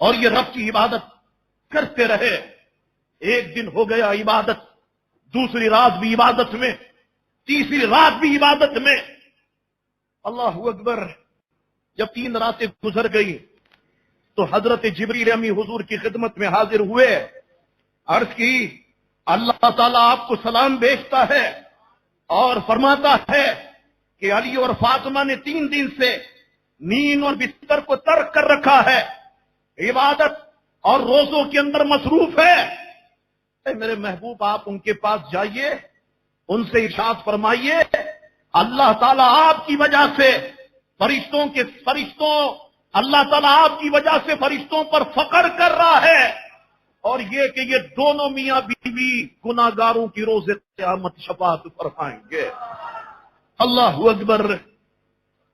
اور یہ رب کی عبادت کرتے رہے۔ ایک دن ہو گیا عبادت، دوسری رات بھی عبادت میں، تیسری رات بھی عبادت میں۔ اللہ اکبر! جب 3 راتیں گزر گئی تو حضرت جبریل امی حضور کی خدمت میں حاضر ہوئے، عرض کی، اللہ تعالیٰ آپ کو سلام بھیجتا ہے اور فرماتا ہے کہ علی اور فاطمہ نے 3 دن سے نیند اور بستر کو ترک کر رکھا ہے، عبادت اور روزوں کے اندر مصروف ہے۔ اے میرے محبوب، آپ ان کے پاس جائیے، ان سے ارشاد فرمائیے، اللہ تعالیٰ آپ کی وجہ سے فرشتوں اللہ تعالیٰ آپ کی وجہ سے فرشتوں پر فخر کر رہا ہے، اور یہ کہ یہ دونوں میاں بیوی گناہگاروں کی روز قیامت شفاعت فرمائیں گے۔ اللہ اکبر!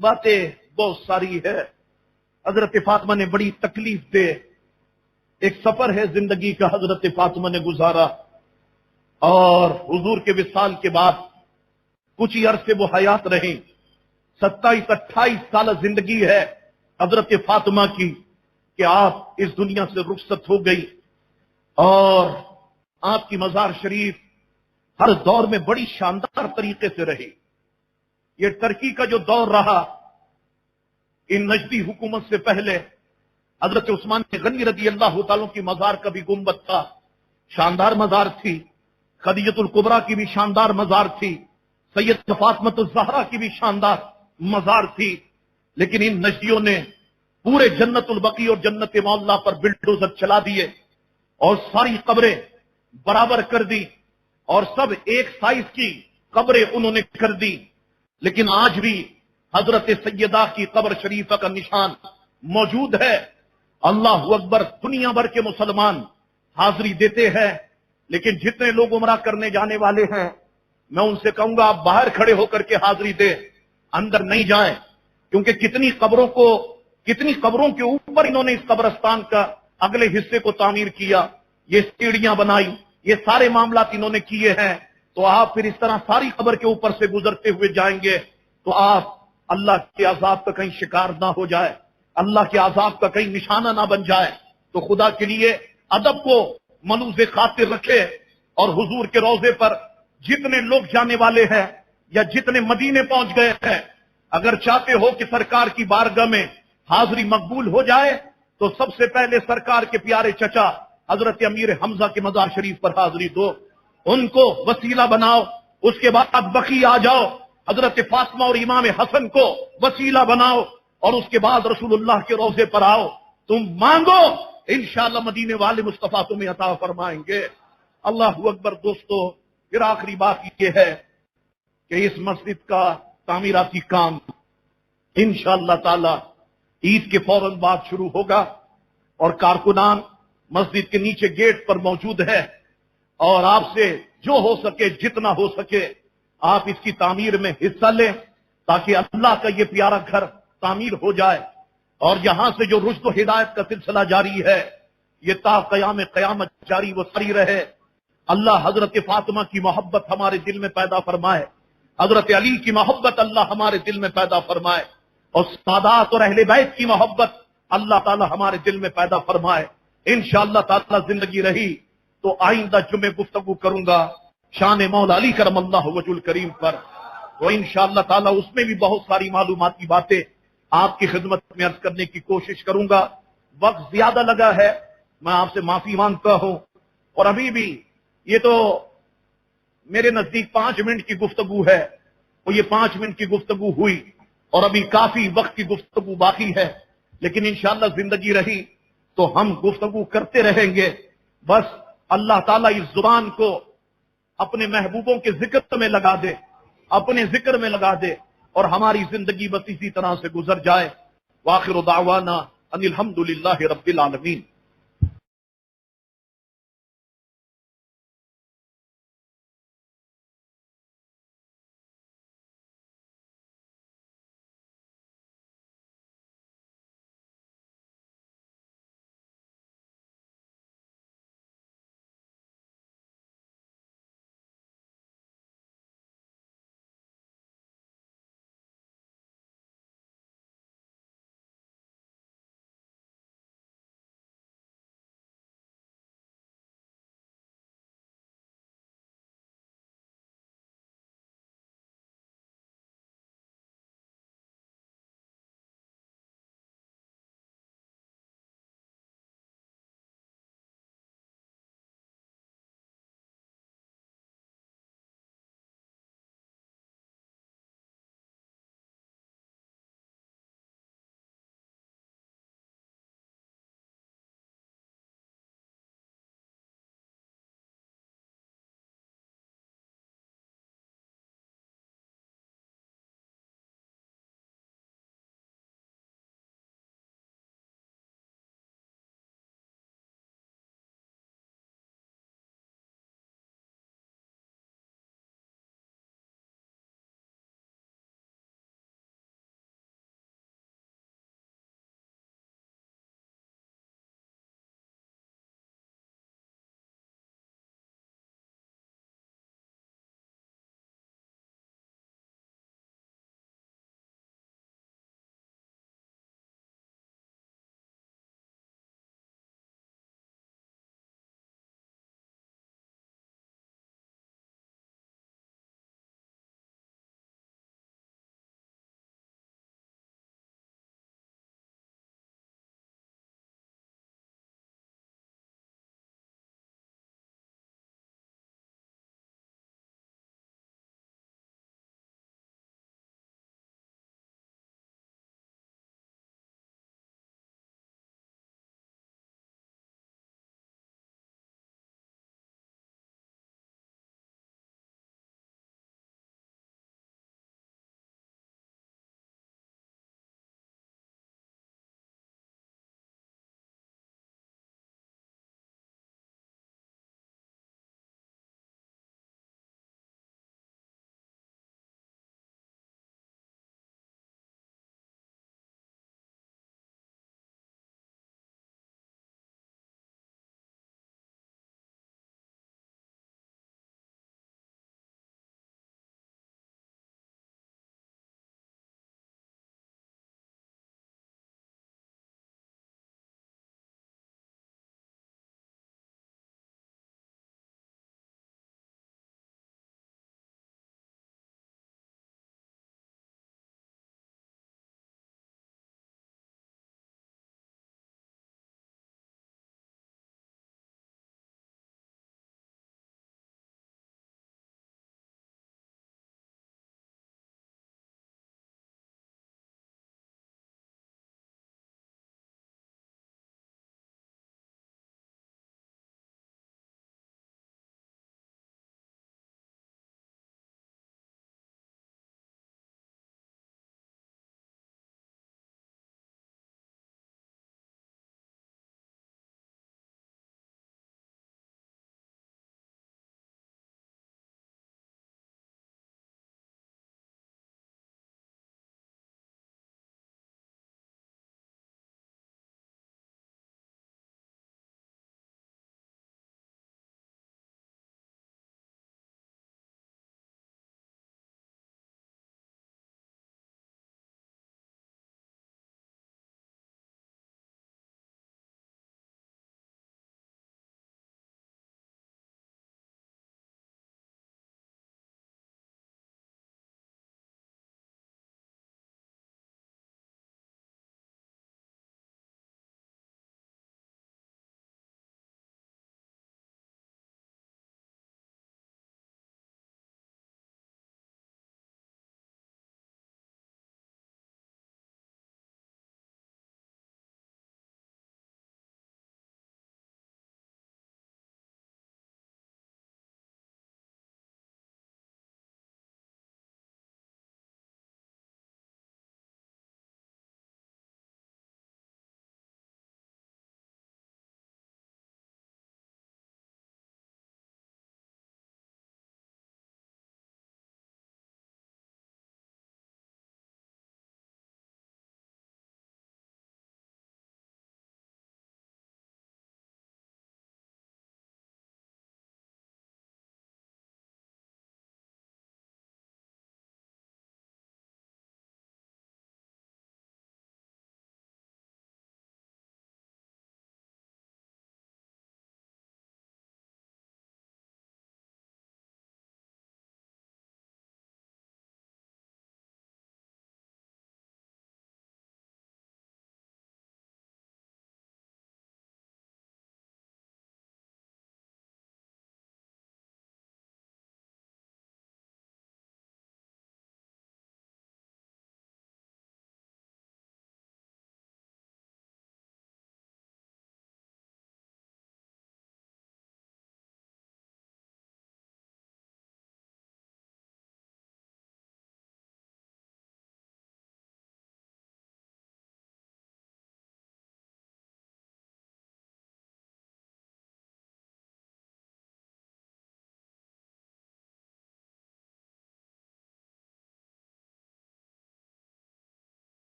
باتیں بہت ساری ہے۔ حضرت فاطمہ نے بڑی تکلیف دے ایک سفر ہے زندگی کا حضرت فاطمہ نے گزارا، اور حضور کے وصال کے بعد کچھ ہی عرصے وہ حیات رہیں۔ 27-28 سال زندگی ہے حضرت فاطمہ کی کہ آپ اس دنیا سے رخصت ہو گئی، اور آپ کی مزار شریف ہر دور میں بڑی شاندار طریقے سے رہی۔ یہ ترکی کا جو دور رہا، ان نجدی حکومت سے پہلے حضرت عثمان غنی رضی اللہ تعالیٰ کی مزار کا بھی گنبد تھا، شاندار مزار تھی۔ خدیجۃ الکبریٰ کی بھی شاندار مزار تھی، سید فاطمۃ الزہرا کی بھی شاندار مزار تھی، لیکن ان نجدیوں نے پورے جنت البقیع اور جنت معلیٰ پر بلڈوزر چلا دیے اور ساری قبریں برابر کر دی، اور سب ایک سائز کی قبریں انہوں نے کر دی۔ لیکن آج بھی حضرت سیدہ کی قبر شریفہ کا نشان موجود ہے۔ اللہ اکبر! دنیا بھر کے مسلمان حاضری دیتے ہیں، لیکن جتنے لوگ عمرہ کرنے جانے والے ہیں، میں ان سے کہوں گا آپ باہر کھڑے ہو کر کے حاضری دیں، اندر نہیں جائیں، کیونکہ کتنی قبروں کے اوپر انہوں نے اس قبرستان کا اگلے حصے کو تعمیر کیا، یہ سیڑھیاں بنائی، یہ سارے معاملات انہوں نے کیے ہیں۔ تو آپ پھر اس طرح ساری قبر کے اوپر سے گزرتے ہوئے جائیں گے تو آپ اللہ کے عذاب کا کہیں شکار نہ ہو جائے، اللہ کے عذاب کا کہیں نشانہ نہ بن جائے۔ تو خدا کے لیے ادب کو ملوز خاطر رکھے، اور حضور کے روضے پر جتنے لوگ جانے والے ہیں یا جتنے مدینے پہنچ گئے ہیں، اگر چاہتے ہو کہ سرکار کی بارگاہ میں حاضری مقبول ہو جائے تو سب سے پہلے سرکار کے پیارے چچا حضرت امیر حمزہ کے مزار شریف پر حاضری دو، ان کو وسیلہ بناؤ، اس کے بعد بقی آ جاؤ، حضرت فاطمہ اور امام حسن کو وسیلہ بناؤ، اور اس کے بعد رسول اللہ کے روضے پر آؤ، تم مانگو انشاءاللہ مدینے والے مصطفیٰ تمہیں عطا فرمائیں گے۔ اللہ اکبر! دوستو، پھر آخری بات یہ ہے کہ اس مسجد کا تعمیراتی کام انشاءاللہ تعالی عید کے فوراً بعد شروع ہوگا، اور کارکنان مسجد کے نیچے گیٹ پر موجود ہے، اور آپ سے جو ہو سکے جتنا ہو سکے آپ اس کی تعمیر میں حصہ لیں تاکہ اللہ کا یہ پیارا گھر تعمیر ہو جائے، اور یہاں سے جو رشد و ہدایت کا سلسلہ جاری ہے یہ تا قیام قیامت جاری و ساری رہے۔ اللہ حضرت فاطمہ کی محبت ہمارے دل میں پیدا فرمائے، حضرت علی کی محبت اللہ ہمارے دل میں پیدا فرمائے، اور سادات اور اہل بیت کی محبت اللہ تعالی ہمارے دل میں پیدا فرمائے۔ انشاءاللہ تعالی زندگی رہی تو آئندہ جمعے گفتگو کروں گا شان مولا علی کرم اللہ وجہ الکریم پر، تو انشاءاللہ تعالی اس میں بھی بہت ساری معلوماتی باتیں آپ کی خدمت میں عرض کرنے کی کوشش کروں گا۔ وقت زیادہ لگا ہے، میں آپ سے معافی مانگتا ہوں، اور ابھی بھی یہ تو میرے نزدیک 5 منٹ کی گفتگو ہے، اور یہ 5 منٹ کی گفتگو ہوئی اور ابھی کافی وقت کی گفتگو باقی ہے، لیکن انشاءاللہ زندگی رہی تو ہم گفتگو کرتے رہیں گے۔ بس اللہ تعالیٰ اس زبان کو اپنے محبوبوں کے ذکر میں لگا دے، اپنے ذکر میں لگا دے، اور ہماری زندگی بس اسی طرح سے گزر جائے۔ وآخر دعوانا ان الحمدللہ رب العالمین۔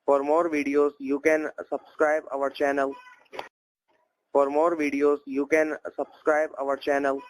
For more videos, you can subscribe our channel. For more videos, you can subscribe our channel.